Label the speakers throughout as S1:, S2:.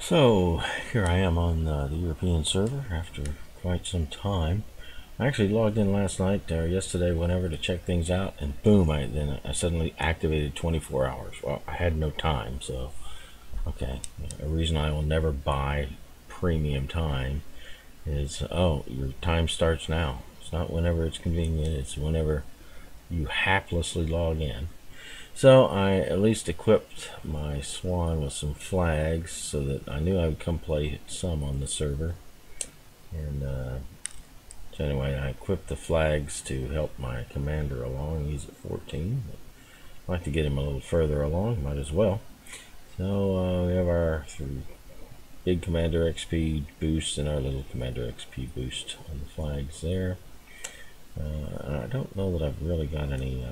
S1: So here I am on the European server after quite some time. I actually logged in last night or yesterday, whenever, to check things out, and boom! I suddenly activated 24 hours. Well, I had no time, so okay. A reason I will never buy premium time is, oh, your time starts now. It's not whenever it's convenient. It's whenever you haplessly log in. So I at least equipped my Swan with some flags so that I knew I would come play some on the server. And so anyway, I equipped the flags to help my commander along. He's at 14. I'd like to get him a little further along, might as well. So we have our big commander XP boost and our little commander XP boost on the flags there. I don't know that I've really got any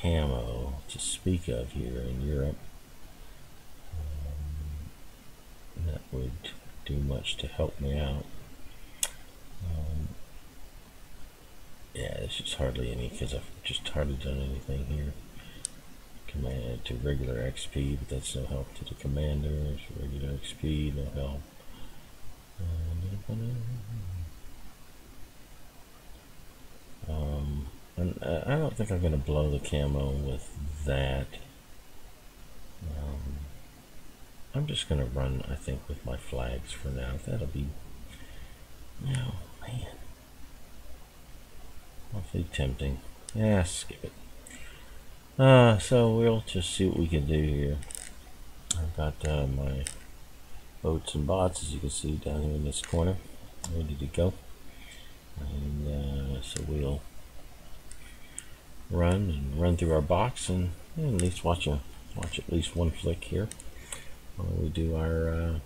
S1: camo to speak of here in Europe. That would do much to help me out. Yeah, there's just hardly any, because I've just hardly done anything here. Command to regular XP, but that's no help to the commanders. Regular XP, no help. And I don't think I'm going to blow the camo with that. I'm just going to run, I think, with my flags for now. That'll be, oh man, awfully tempting. Yeah, skip it. So we'll just see what we can do here. I've got my boats and bots, as you can see down here in this corner, ready to go. And so we'll run through our box and at least watch at least one flick here while we do our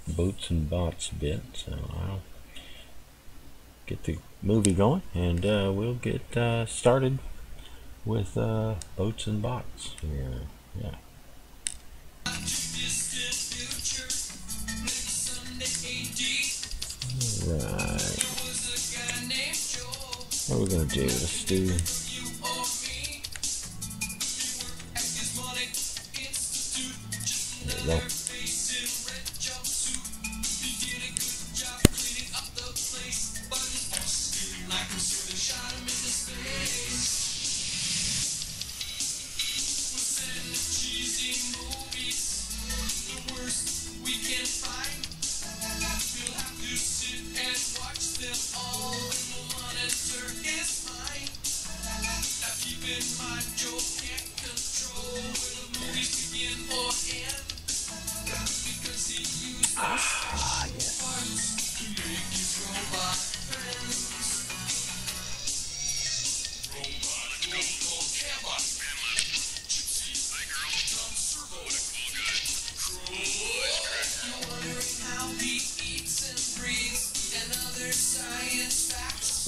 S1: boats and bots bit. So I'll get the movie going, and we'll get started with boats and bots here. Yeah. Right. What are we gonna do? Let's do. There we go.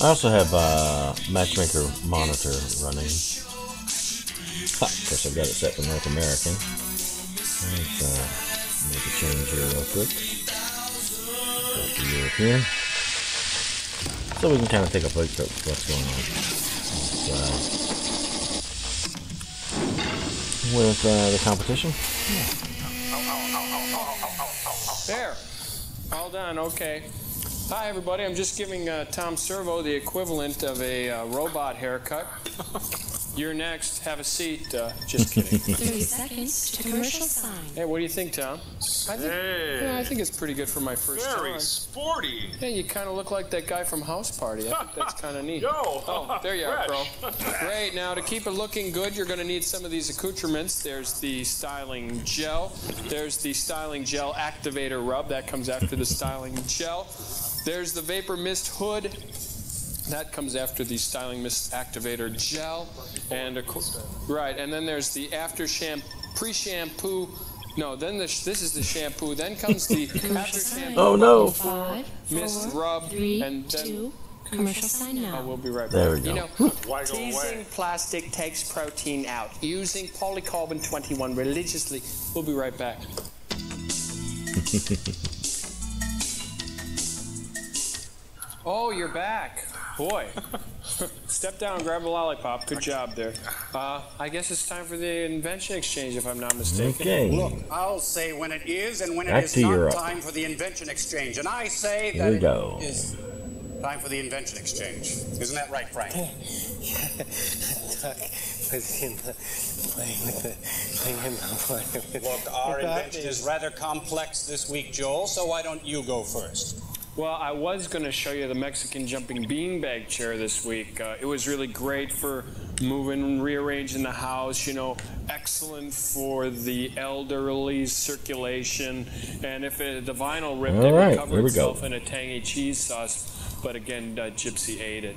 S1: I also have matchmaker monitor running. Ha, of course, I've got it set for North American. Let's make a change here real quick. Go to European, so we can kind of take a look at what's going on with the competition.
S2: There. All done. Okay. Hi, everybody. I'm just giving Tom Servo the equivalent of a robot haircut. You're next. Have a seat. Just kidding.
S3: 30 seconds to commercial sign.
S2: Hey, what do you think, Tom? I think it's pretty good for my first time.
S4: Very sporty.
S2: Yeah, you kind of look like that guy from House Party. I think that's kind of neat.
S4: Yo.
S2: Oh, there you are, bro. Great. Now, to keep it looking good, you're going to need some of these accoutrements. There's the styling gel. There's the styling gel activator rub. That comes after the styling gel. There's the vapor mist hood. That comes after the styling mist activator gel. And right, and then there's the after pre-shampoo. No, then this is the shampoo. Then comes the after shampoo.
S1: Oh no!
S3: 5,
S2: mist
S3: 4,
S2: rub,
S3: 3,
S2: and then
S3: 2. Commercial sign now.
S2: We'll be right back.
S1: There we go.
S2: You know,
S4: Why go
S2: teasing
S4: away?
S2: plastic takes protein out. Using polycarbon 21 religiously. We'll be right back. Oh, you're back. Boy. Step down, grab a lollipop. Good job there. I guess it's time for the invention exchange, if I'm not mistaken.
S1: Okay.
S4: Look, I'll say when it is and when
S1: Back
S4: it is
S1: to
S4: not
S1: Europe.
S4: time for the invention exchange. And I say
S1: Here
S4: that
S1: we
S4: it
S1: go.
S4: is time for the invention exchange. Isn't that right, Frank? Look, our invention is rather complex this week, Joel, so why don't you go first?
S2: Well, I was going to show you the Mexican jumping beanbag chair this week. It was really great for moving and rearranging the house, you know, excellent for the elderly circulation. And if the vinyl ripped,
S1: All
S2: it
S1: right,
S2: would cover
S1: here we
S2: itself
S1: go.
S2: in a tangy cheese sauce. But again, Gypsy ate it.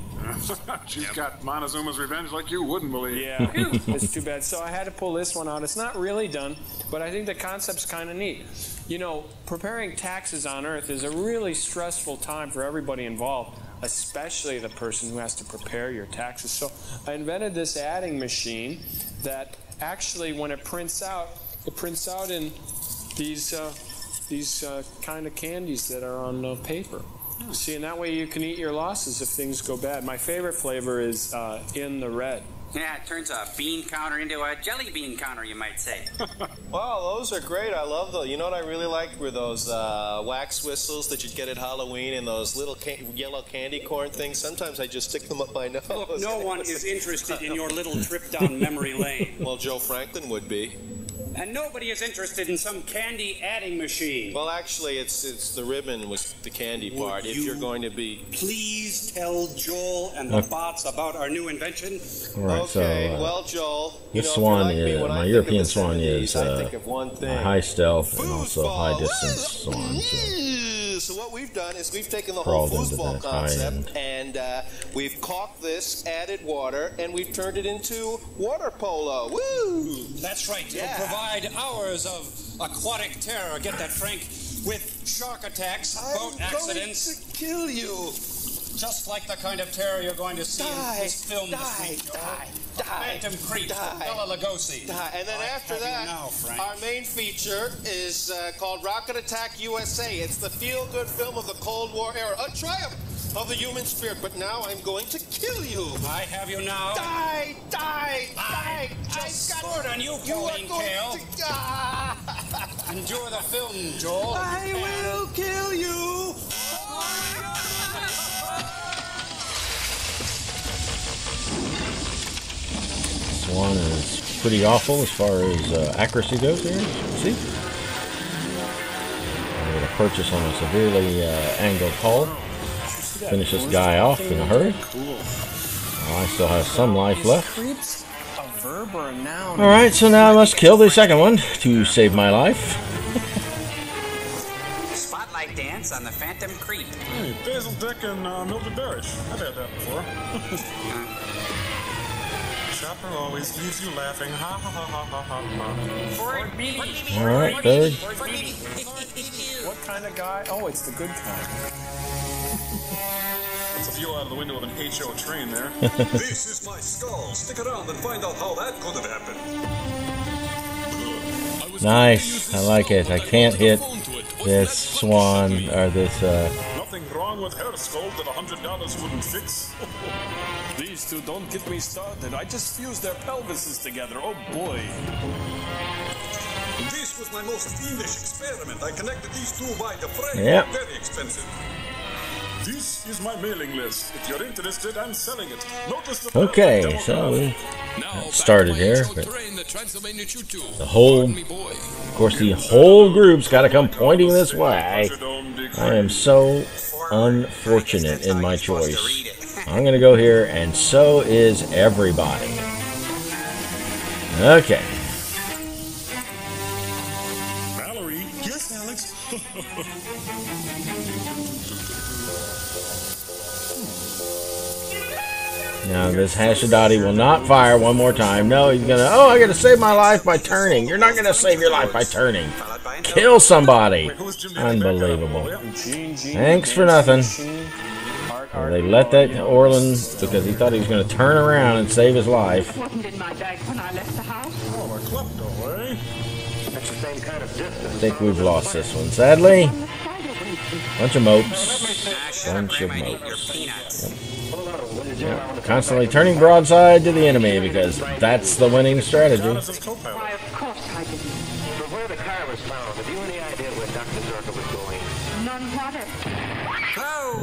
S5: She's got Montezuma's revenge like you wouldn't believe.
S2: Yeah, it's too bad. So I had to pull this one out. It's not really done, but I think the concept's kind of neat. You know, preparing taxes on Earth is a really stressful time for everybody involved, especially the person who has to prepare your taxes. So I invented this adding machine that actually, when it prints out in these kind of candies that are on paper. See, and that way you can eat your losses if things go bad. My favorite flavor is in the red.
S6: Yeah, it turns a bean counter into a jelly bean counter, you might say.
S7: Wow, those are great. I love those. You know what I really liked were those wax whistles that you'd get at Halloween and those little yellow candy corn things. Sometimes I just stick them up my nose.
S4: Look, no one is interested in your little trip down memory lane.
S7: Well, Joe Franklin would be.
S4: And nobody is interested in some candy adding machine.
S7: Well, actually, it's the ribbon was the candy part. If you're going to be...
S4: Please tell Joel and the bots about our new invention.
S1: All right,
S7: Okay,
S1: so
S7: well, Joel,
S1: this
S7: if
S1: Swan
S7: you're like me,
S1: is
S7: when I
S1: my
S7: think
S1: European
S7: of the
S1: Swan
S7: 70s,
S1: is
S7: I think of one thing.
S1: high stealth and also
S7: Foosball.
S1: high distance Swan.
S7: So what we've done is we've taken the
S1: Crawled
S7: whole
S1: into
S7: foosball
S1: that
S7: concept and we've caulked this, added water, and we've turned it into water polo. Woo!
S4: That's right.
S7: Yeah.
S4: To provide hours of aquatic terror. Get that, Frank? With shark attacks, boat accidents.
S7: I'm going to kill you.
S4: Just like the kind of terror you're going to see in this film this week, Joel. Phantom Creep, Bela Lugosi.
S7: And then after
S4: have you
S7: that,
S4: now, Frank.
S7: our main feature is called Rocket Attack USA. It's the feel-good film of the Cold War era, a triumph of the human spirit. But now I'm going to kill you.
S4: I have you now.
S7: Die!
S4: I just scored on you, Pauline Kael. Endure the film, Joel.
S7: I will kill you.
S1: Swan is pretty awful as far as accuracy goes here. See? I'm going to purchase on a severely angled hull. Finish this guy off in a hurry. I still have some life left.
S2: Creeps, a verb or a noun?
S1: Alright, so now I must kill the second one to save my life.
S6: Spotlight dance on the Phantom Creep.
S5: Hey, Basil Dick and Mildred Barish. I've had that before. Chopper always leaves you laughing. Ha ha ha ha ha ha ha.
S1: Alright, third.
S2: What kind of guy? Oh, it's the good kind.
S5: That's a view out of the window of an HO train there.
S8: This is my skull. Stick around and find out how that could have happened.
S1: Nice, I like it. I can't hit this Swan, or this,
S5: Nothing wrong with her skull that $100 wouldn't fix.
S2: These two don't get me started. I just fused their pelvises together. Oh boy.
S8: This was my most fiendish experiment. I connected these two by the frame.
S1: Yep.
S8: Very expensive.
S5: This is my mailing list. If you're interested, I'm selling it. Notice the
S1: okay, so we started here, but the whole, of course, the whole group's got to come pointing this way. I am so unfortunate in my choice. I'm going to go here, and so is everybody. Okay.
S5: Valerie. Yes, Alex.
S1: Now this Hashidati will not fire one more time. No, he's gonna. Oh, I gotta save my life by turning. You're not gonna save your life by turning. Kill somebody. Unbelievable. Thanks for nothing. Well, they let that Orlin because he thought he was gonna turn around and save his life.
S9: Wasn't in my bag when I left the house.
S5: Oh, a klepto, eh?
S8: That's the same kind of distance.
S1: I think we've lost this one, sadly. Bunch of mopes. Bunch of mopes.
S6: Peanuts.
S1: Yep. Yeah, constantly turning broadside to the enemy because that's the winning strategy.
S10: Why, of course I didn't. From where the car was found, have you any idea where Dr. Zorka was going?
S9: None whatever.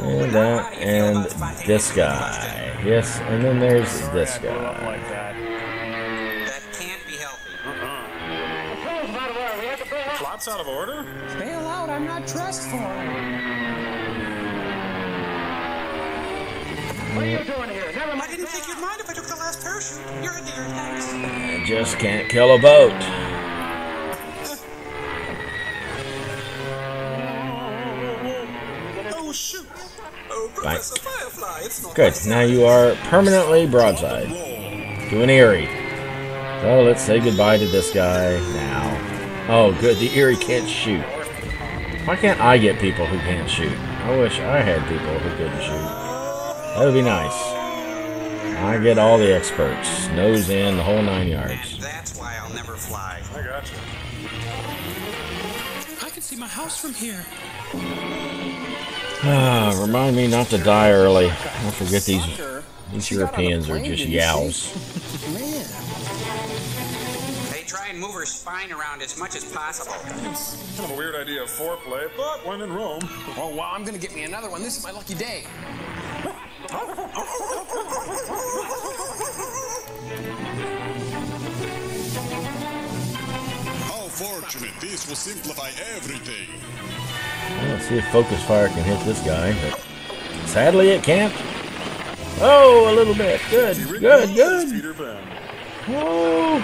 S1: And that, and this guy. Yes, and then there's this guy.
S6: That can't be healthy.
S5: Plot's out of order?
S2: Bail out, I'm not dressed for it.
S10: What are you doing here? Never mind.
S6: I didn't think you'd mind if I took the last parachute. You're a dear, thanks.
S1: I just can't kill a boat.
S8: Oh, shoot. Oh, Professor Firefly, it's not
S1: Good. Now you are permanently broadside to an Eerie. So let's say goodbye to this guy now. Oh, good. The Eerie can't shoot. Why can't I get people who can't shoot? I wish I had people who couldn't shoot. That would be nice. I get all the experts. Nose in, the whole 9 yards.
S6: And that's why I'll never fly.
S5: I got you.
S2: I can see my house from here.
S1: Remind me not to die early. I forget these Europeans are just yowls.
S6: They try and move her spine around as much as possible.
S5: It's kind of a weird idea of foreplay, but when in Rome.
S2: Oh, wow, I'm gonna get me another one. This is my lucky day.
S11: How fortunate. This will simplify everything.
S1: Let's see if focus fire can hit this guy, but sadly it can't. Oh, a little bit. Good, good, good. Oh.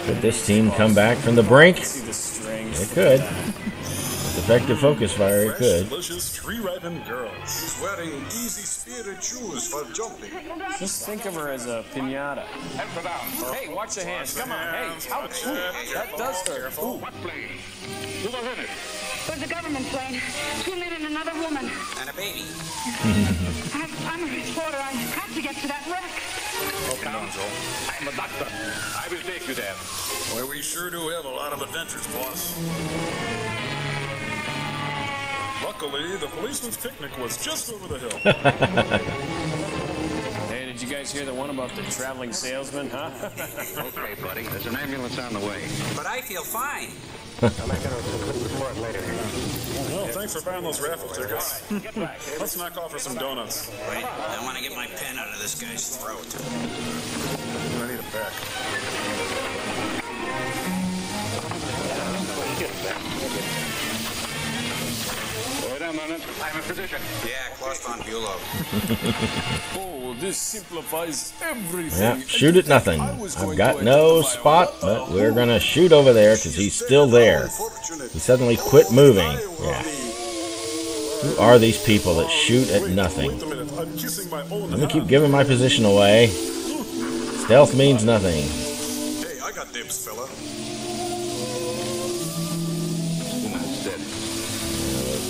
S1: Could this team come back from the brink? It could. With effective focus fire, it could.
S5: Delicious tree-ripened girls.
S8: She's wearing easy-speeded shoes for jumping.
S2: Just think of her as a pinata. Hey, watch your hands. Come on. Hey, ouch. Ooh, that does hurt. Ooh.
S10: What plane? Who was in it?
S9: It was a government plane. 2 men and another woman.
S6: And a baby.
S9: I'm a reporter. I have to get to that wreck.
S10: Okay, I'm a doctor. I will take you there.
S5: Boy, we sure do have a lot of adventures, boss. Luckily, the policeman's picnic was just over the hill.
S2: Hey, did you guys hear the one about the traveling salesman, huh?
S10: Okay, buddy. There's an ambulance on the way.
S6: But I feel fine.
S10: I'll make a report later.
S5: Well, thanks for buying those raffle tickets. Let's knock off for some donuts.
S6: Wait, I want to get my pen out of this guy's throat.
S5: I need it back.
S10: Wait a minute. I'm a physician.
S6: Yeah, Klaus von Bülow.
S2: Oh, this simplifies everything.
S1: Yeah, shoot at nothing. I've got no spot, but we're gonna shoot over there because he's still there. He suddenly quit moving. Yeah. Who are these people that shoot at nothing? Let me keep giving my position away. Stealth means nothing.
S8: Hey, I got dibs, fella.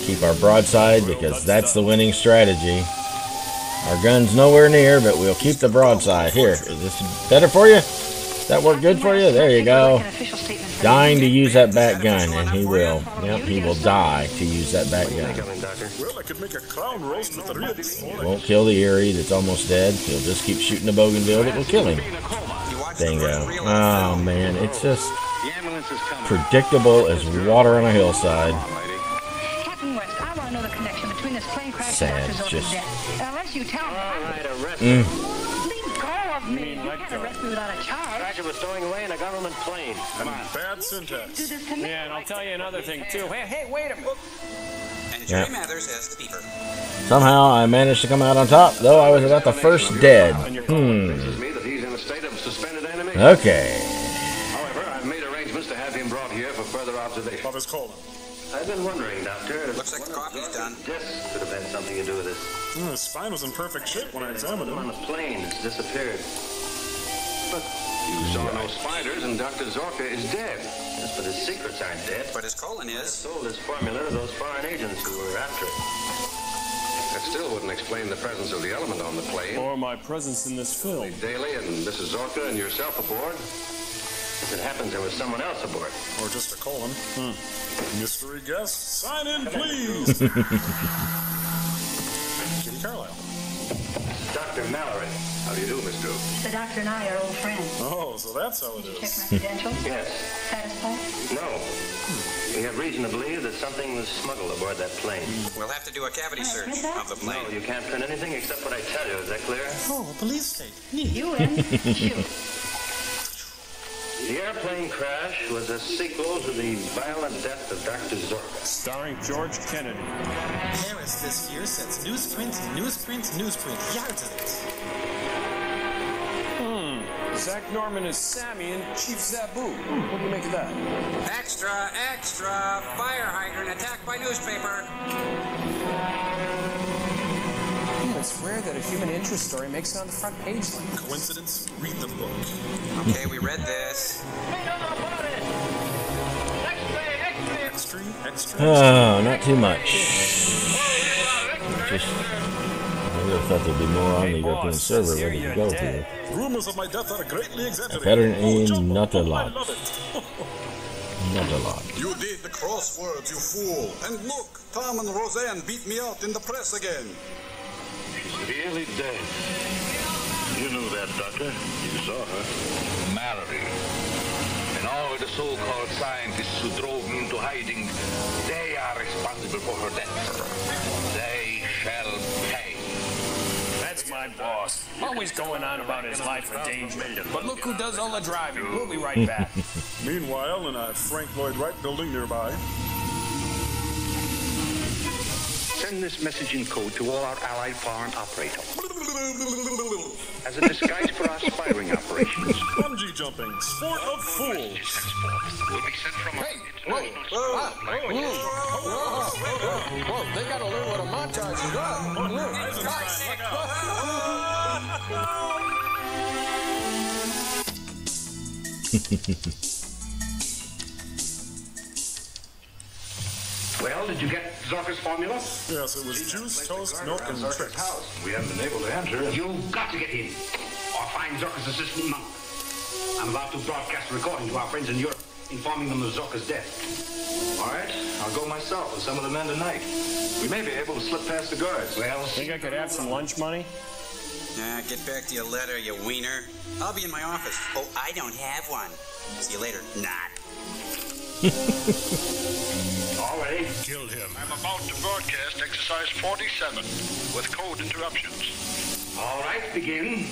S1: Keep our broadside because that's the winning strategy. Our gun's nowhere near, but we'll keep the broadside. Here, is this better for you? Does that work good for you? There you go. Dying to use that bat gun, and he will. Yep, he will die to use that bat gun.
S5: Well, I could make a clown roast with the ribs.
S1: Won't kill the Eerie that's almost dead. He'll just keep shooting the bougainville that will kill him. Bingo. Oh, man, it's just predictable as water on a hillside. Sad, just.
S9: Unless you tell me.
S10: All right, arrest
S9: Leave go of me. You can't arrest me without a charge.
S10: Roger was stowing away in a government plane. Come on.
S5: Bad syntax.
S9: Do this to me.
S2: Yeah, and I'll tell you another thing, too. Hey, wait a minute.
S6: And Jerry Mathers as the beaver.
S1: Somehow I managed to come out on top, though I was about the first dead.
S10: Me that he's in a state of suspended animation.
S1: Okay.
S10: However, I've made arrangements to have him brought here for further observation.
S5: Father's Coleman.
S10: I've been wondering, Doctor.
S6: Looks like the coffee's done.
S10: This could have had something to do with it.
S5: His spine was in perfect shape when I examined
S10: On
S5: him.
S10: the plane, it's disappeared. But you saw no spiders, and Dr. Zorka is dead. Yes, but his secrets aren't dead.
S6: But his colon is.
S10: Sold his formula to those foreign agents who were after it. That still wouldn't explain the presence of the element on the plane.
S2: Or my presence in this film.
S10: Daly and Mrs. Zorka and yourself aboard. If it happens, there was someone else aboard.
S5: Or just a colon. Mystery guest, sign in, please. Kitty Carlisle.
S10: Dr. Mallory. How do you do, Miss Drew?
S9: The doctor and I are old friends.
S5: Oh, so that's how it
S9: Check
S5: is.
S9: my credentials?
S10: Yes.
S9: Satisfied?
S10: No. We have reason to believe that something was smuggled aboard that plane.
S6: We'll have to do a cavity search of the plane.
S10: No, you can't print anything except what I tell you. Is that clear?
S4: Oh, police state.
S9: You win. Shoot.
S10: The airplane crash was a sequel to the violent death of Dr. Zorka.
S2: Starring George Kennedy.
S4: Paris this year sets newsprint, newsprint, newsprint. Yards of it.
S2: Zach Norman is Sammy and Chief Zabu. What do you make of that?
S6: Extra, extra! Fire hydrant attacked by newspaper.
S2: It's rare that a human interest story makes it on the front page like this.
S5: Coincidence? Read the book.
S6: Okay, we read this.
S5: Extra, extra.
S1: Oh, not too much. Just, I would have thought there'd be more on the European server ready to go to.
S5: Rumors of my death are greatly exaggerated.
S1: Apparently,
S5: Jumbo,
S1: not a lot.
S5: I love it.
S1: Not a lot.
S8: You did the crosswords, you fool. And look, Tom and Roseanne beat me out in the press again.
S10: Really dead. You knew that, Doctor. You saw her. Mallory. And all the so-called scientists who drove me into hiding, they are responsible for her death. They shall pay.
S2: That's my boss. Always going on about his life or danger. But look who does all the driving. We'll be right back.
S5: Meanwhile, in a Frank Lloyd Wright building nearby.
S10: Send this message in code to all our allied foreign operators. As a disguise for our spying operations.
S5: Bungee jumping, sport of fools.
S10: Will be sent from
S2: Hey, whoa, they gotta learn what a montage is
S10: Well, did you get Zorka's formula?
S5: Yes, it was juice, toast, milk, and tricks.
S10: We haven't been able to enter. You've got to get in, or find Zorka's assistant monk. I'm about to broadcast a recording to our friends in Europe, informing them of Zorka's death. All right, I'll go myself with some of the men tonight. We may be able to slip past the guards. Well,
S2: think I could have some lunch money?
S6: Nah, get back to your letter, you wiener. I'll be in my office. Oh, I don't have one. See you later. Not.
S10: all ready?
S11: Killed him.
S10: I'm about to broadcast exercise 47 with code interruptions. All right, begin.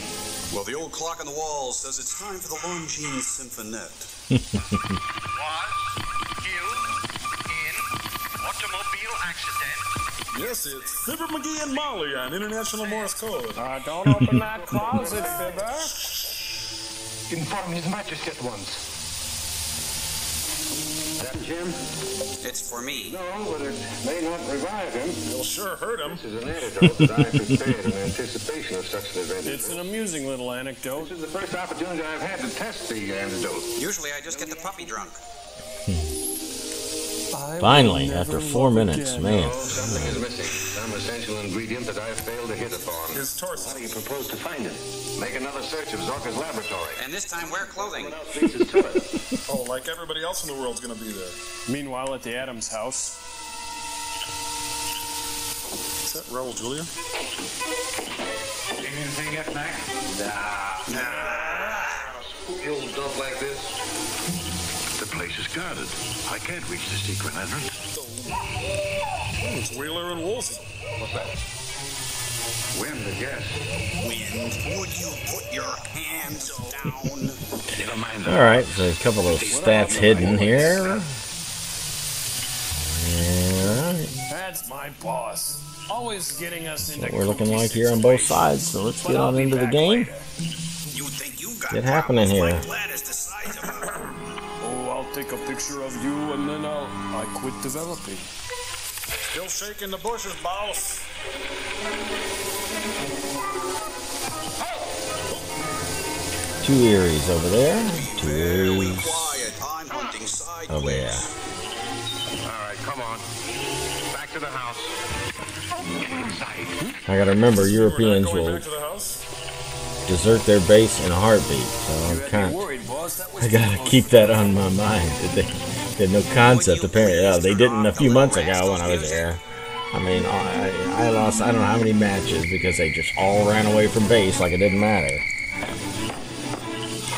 S8: Well, the old clock on the wall says it's time for the Longines Symphonette.
S10: Was killed in automobile accident.
S5: Yes, it's Fibber McGee and Molly on International Morse Code.
S2: Don't open that closet, Fibber.
S10: Inform His Majesty at once. Is that Jim?
S6: It's for me.
S10: No, but it may not revive him.
S5: You'll sure hurt him.
S10: This is an antidote that I prepared in anticipation of such an event.
S2: It's an amusing little anecdote.
S10: This is the first opportunity I've had to test the antidote.
S6: Usually I just get the puppy drunk.
S1: Finally, after 4 minutes, man.
S10: Something is missing. Some essential ingredient that I failed to hit upon.
S5: His torso.
S10: How do you propose to find it? Make another search of Zorka's laboratory.
S6: And this time wear clothing.
S10: Beats us to it.
S5: Oh, like everybody else in the world's gonna be there.
S2: Meanwhile, at the Adams house.
S5: Is that Raul Julia?
S10: Seen anything yet, Mac? Nah. Spooky old dump like this. The place is guarded. I can't reach the secret entrance.
S5: Oh, it's Wheeler and Woolsey.
S10: What's that? Wind, I guess.
S6: Wind, would you put your hands down?
S10: Never mind that.
S1: Alright, so a couple of stats hidden here. Alright.
S2: That's my boss. Always getting us into
S1: What we're looking like here on both sides, so let's get on into the game.
S6: You think you got
S1: Get happening here.
S6: my Gladys the size of her.
S2: Oh, I'll take a picture of you and then I quit developing.
S5: Still shaking the bushes, boss.
S1: Two Eries over there. Two Eries
S8: Quiet, I'm hunting sideways.
S1: over there.
S10: All right, come on. Back to the house. Get inside.
S1: I gotta remember,
S5: We're not
S1: Europeans
S5: going
S1: will
S5: back to the house.
S1: desert their base in a heartbeat, so I gotta keep that on my mind. They had no concept, apparently. Yeah, they didn't a few months ago when I was there. I mean, I lost I don't know how many matches because they just all ran away from base like it didn't matter.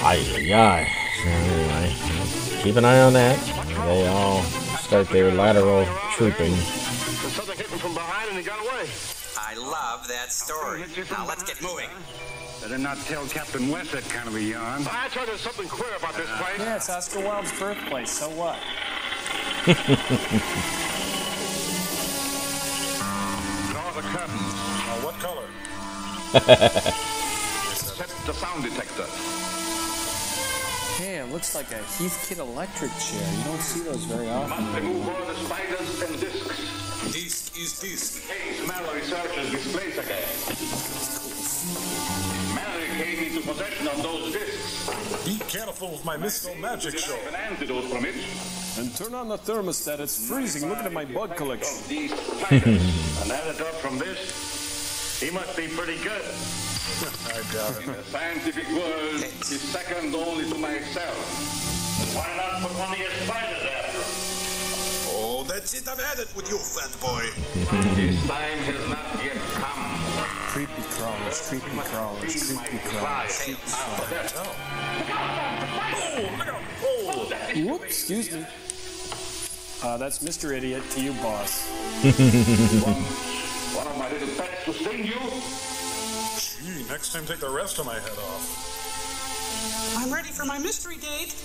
S1: Aye. So anyway, keep an eye on that. They all start their lateral trooping.
S6: I love that story. Now let's get moving.
S10: Better not tell Captain West that kind of a yarn. I thought there's something queer about this place.
S2: Yeah, it's Oscar Wilde's birthplace. So what?
S10: Draw the curtain.
S5: What color?
S10: Set the sound detector.
S2: Yeah, it looks like a Heathkit electric chair. You don't see those very often.
S10: Must remove all the spiders and discs.
S8: Disc is disc.
S10: Case Mallory searches this place again. Mallory came into possession of those discs.
S5: Be careful with my mystical magic show.
S10: An antidote from it.
S2: And turn on the thermostat. It's freezing. Look at my bug collection.
S10: These spiders. An antidote from this. He must be pretty good.
S5: I doubt it.
S10: In the scientific world, he's second only to myself. Why not put one of your spiders after him?
S8: Oh, that's it. I've had it with you, fat boy.
S10: His time has not yet come.
S2: Creepy crawlers, creepy crawlers, creepy crawlers. Whoops, excuse me. That's Mr. Idiot to you, boss.
S10: One of my little pets to sting you?
S5: Gee, next time take the rest of my head off.
S6: I'm ready for my mystery date.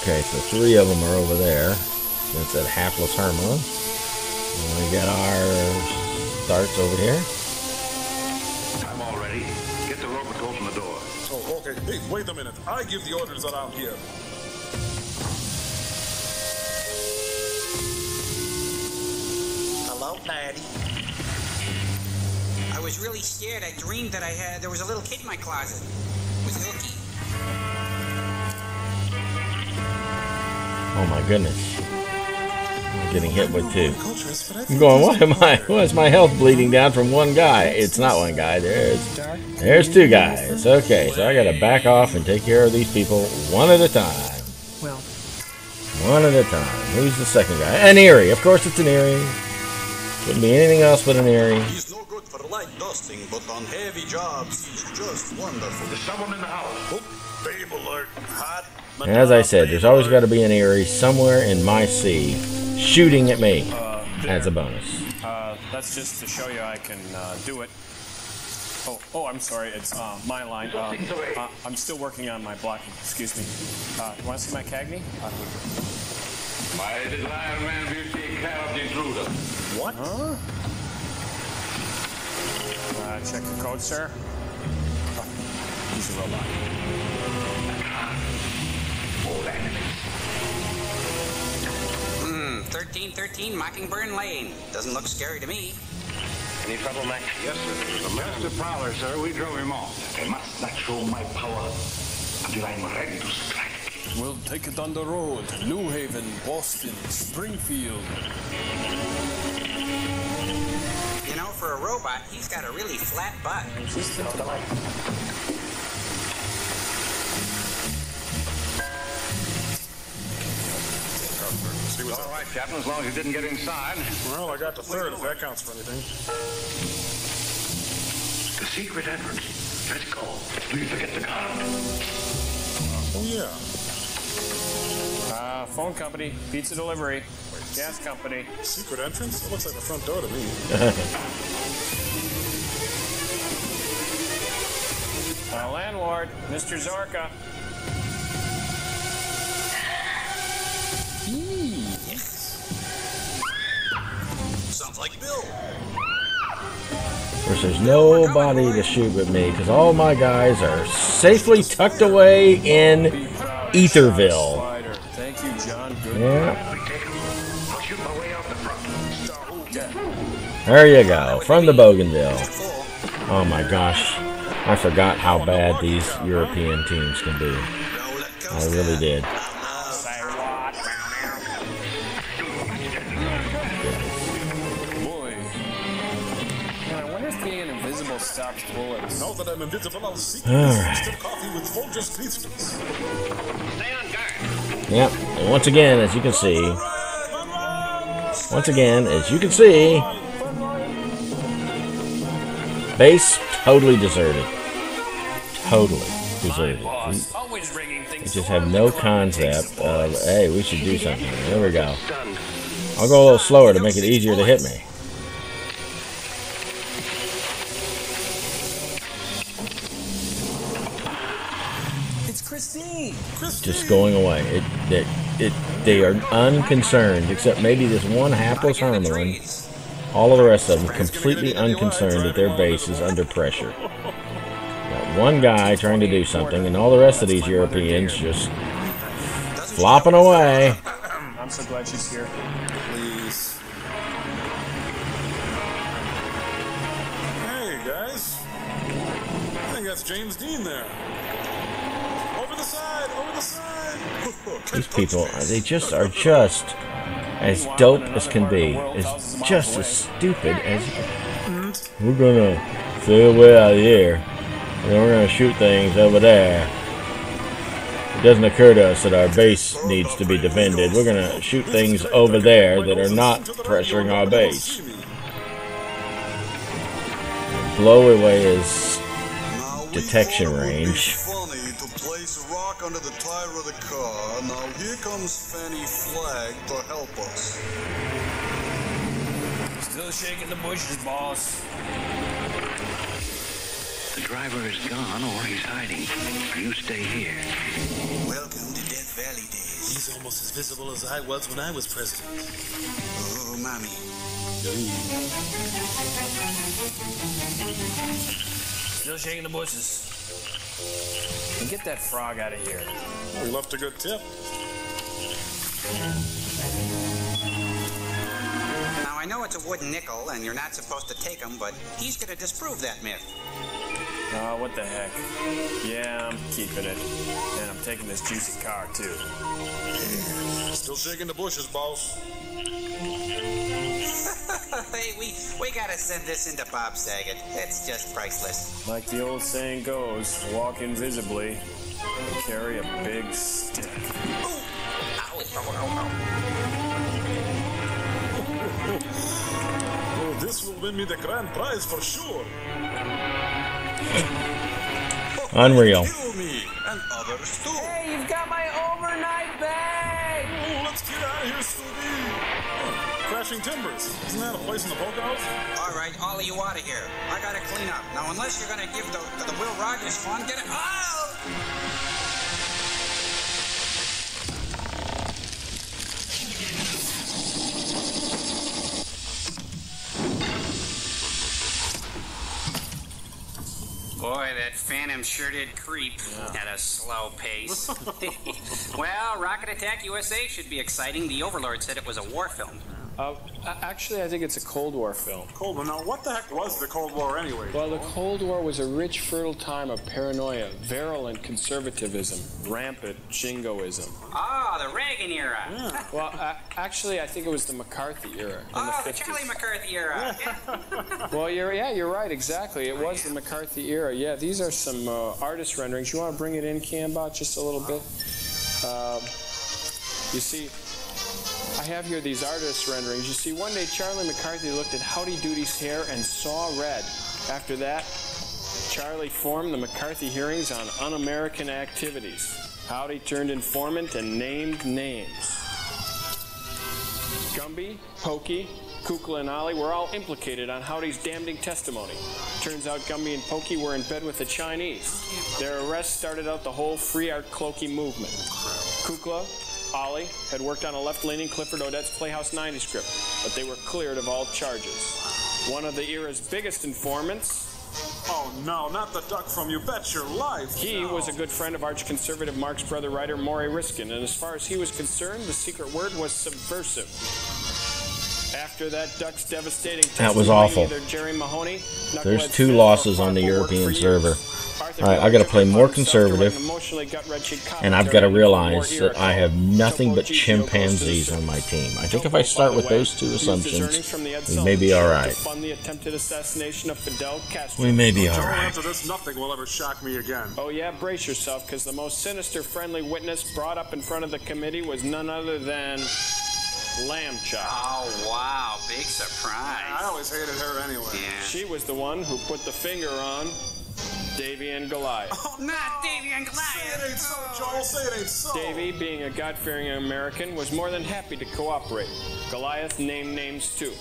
S1: Okay, so 3 of them are over there. That's that hapless Herma. And we got our darts over here.
S10: I'm all ready. Get the rope and open the door.
S5: Oh, okay. Hey, wait a minute. I give the orders around here.
S6: Hello, Daddy. I was really scared. I dreamed that there was a little kid in my closet with Hilky.
S1: Oh my goodness. I'm getting hit with 2. I'm going, why is my health bleeding down from one guy? It's not one guy. There's 2 guys. Okay, so I gotta back off and take care of these people one at a time.
S2: Well,
S1: one at a time. Who's the second guy? An Eerie. Of course it's an Eerie. Couldn't be anything else but an Eerie.
S8: He's no good for light dusting, but on heavy jobs, he's just wonderful.
S10: There's someone in the house.
S8: Oh, babe alert. Hot.
S1: As I said, there's always got to be an Eerie somewhere in my sea shooting at me as a bonus.
S2: That's just to show you I can do it. Oh, I'm sorry. It's my line. I'm still working on my blocking. Excuse me. You want to see my Cagney?
S10: My little Iron Man will take care of the intruder.
S2: What? Huh? Check the code, sir. Oh, he's a robot.
S6: 1313 Mockingbird Lane. Doesn't look scary to me.
S10: Any trouble, Mac? Yes, sir. The master prowler, sir. We drove him off. I must not show my power until I'm ready to strike.
S2: We'll take it on the road. New Haven, Boston, Springfield.
S6: You know, for a robot, he's got a really flat butt.
S10: All right, Captain, as long as you didn't get inside.
S5: Well, I got the 3rd, if that counts for anything.
S10: The secret entrance. Let's go. Do you forget the card?
S5: Oh, yeah.
S2: Phone company, pizza delivery, gas company.
S5: Secret entrance? That looks like the front door to me.
S2: Landlord, Mr. Zorka.
S8: Sounds like Bill.
S1: Of course, there's nobody to shoot with me because all my guys are safely tucked away in Etherville.
S2: Thank you, John. Good.
S1: Yeah. There you go, from the Bougainville. Oh my gosh, I forgot how bad these European teams can be. I really did.
S2: Stops bullets.
S5: Now that I'm invisible, I'll seek instant coffee with Folgers Crispers.
S10: Stay on guard.
S1: Yep, and once again, as you can see, Once again, as you can see, base totally deserted. Totally deserted. We just have no concept of, hey, we should do something. There we go. I'll go a little slower to make it easier to hit me.
S12: It's Christine.
S1: Just going away. They are unconcerned, except maybe this one hapless Hermelin. All of the rest of them completely unconcerned that their base is under pressure. Got one guy trying to do something, and all the rest of these Europeans just flopping away.
S2: I'm so glad she's here.
S5: Please. Hey, guys. I think that's James Dean there. Over the side, over the side.
S1: These people, they just are just as dope as can be. It's just as stupid as... We're gonna sail away out of here, and then we're gonna shoot things over there. It doesn't occur to us that our base needs to be defended. We're gonna shoot things over there that are not pressuring our base. Blow away is detection range.
S8: Under the tire of the car. Now here comes Fanny Flag to help us.
S12: Still shaking the bushes, boss.
S10: The driver is gone or he's hiding. You stay here.
S6: Welcome to Death Valley days.
S12: He's almost as visible as I was when I was president.
S6: Oh, mommy.
S12: Still shaking the bushes. And get that frog out of here.
S5: We left a good tip.
S6: Now, I know it's a wooden nickel, and you're not supposed to take them, but he's going to disprove that myth.
S2: Oh, what the heck. Yeah, I'm keeping it. And I'm taking this juicy car, too.
S5: Still shaking the bushes, boss.
S6: Hey, we gotta send this into Bob Saget. It's just priceless.
S2: Like the old saying goes, walk invisibly and carry a big stick.
S5: Oh, this will win me the grand prize for sure.
S1: Unreal.
S12: Hey, you've got my overnight bag!
S5: Oh, let's get out of here, Scooby. Crashing Timbers. Isn't that a place in the Poconos?
S6: All right, all of you out of here. I gotta clean up. Now, unless you're gonna give the Will Rogers fund, get it out! Boy, that Phantom sure did creep at a slow pace. Well, Rocket Attack USA should be exciting. The Overlord said it was a war film.
S2: Actually, I think it's a Cold War film.
S5: Cold War. Now, what the heck was the Cold War anyway?
S2: Well, the Cold War was a rich, fertile time of paranoia, virulent conservatism, rampant jingoism.
S6: Oh, the Reagan era.
S2: Yeah. Well, actually, I think it was the McCarthy era.
S6: Oh, the Charlie McCarthy era.
S2: Well, you're right, exactly. It was the McCarthy era. Yeah, these are some artist renderings. You want to bring it in, Cambot, just a little bit? You see, I have here these artist renderings. You see, one day Charlie McCarthy looked at Howdy Doody's hair and saw red. After that, Charlie formed the McCarthy hearings on un-American activities. Howdy turned informant and named names. Gumby, Pokey, Kukla, and Ollie were all implicated on Howdy's damning testimony. Turns out Gumby and Pokey were in bed with the Chinese. Their arrest started out the whole free art cloaky movement. Kukla, Ollie had worked on a left-leaning Clifford Odets Playhouse 90 script, but they were cleared of all charges. One of the era's biggest informants...
S5: Oh, no, not the duck from You Bet Your Life.
S2: He was a good friend of arch-conservative Marx brother writer Maury Riskin, and as far as he was concerned, the secret word was subversive. After that duck's devastating
S1: that was awful.
S2: Jerry Mahoney,
S1: there's 2 losses on the European server. Alright, I gotta play more conservative, and I've gotta realize that I have nothing but chimpanzees on my team. I think if I start with those 2 assumptions, we may be alright. We may be alright.
S5: After this, nothing will ever shock me again.
S2: Oh yeah, brace yourself, because the most sinister friendly witness brought up in front of the committee was none other than... lamb chop.
S6: Oh, wow. Big surprise.
S5: I always hated her anyway.
S6: Yeah.
S2: She was the one who put the finger on Davy and Goliath.
S6: Oh, not Davy and
S5: Say
S6: Goliath.
S5: it ain't so, Joel. Say it ain't so.
S2: Davy, being a God-fearing American, was more than happy to cooperate. Goliath named names too.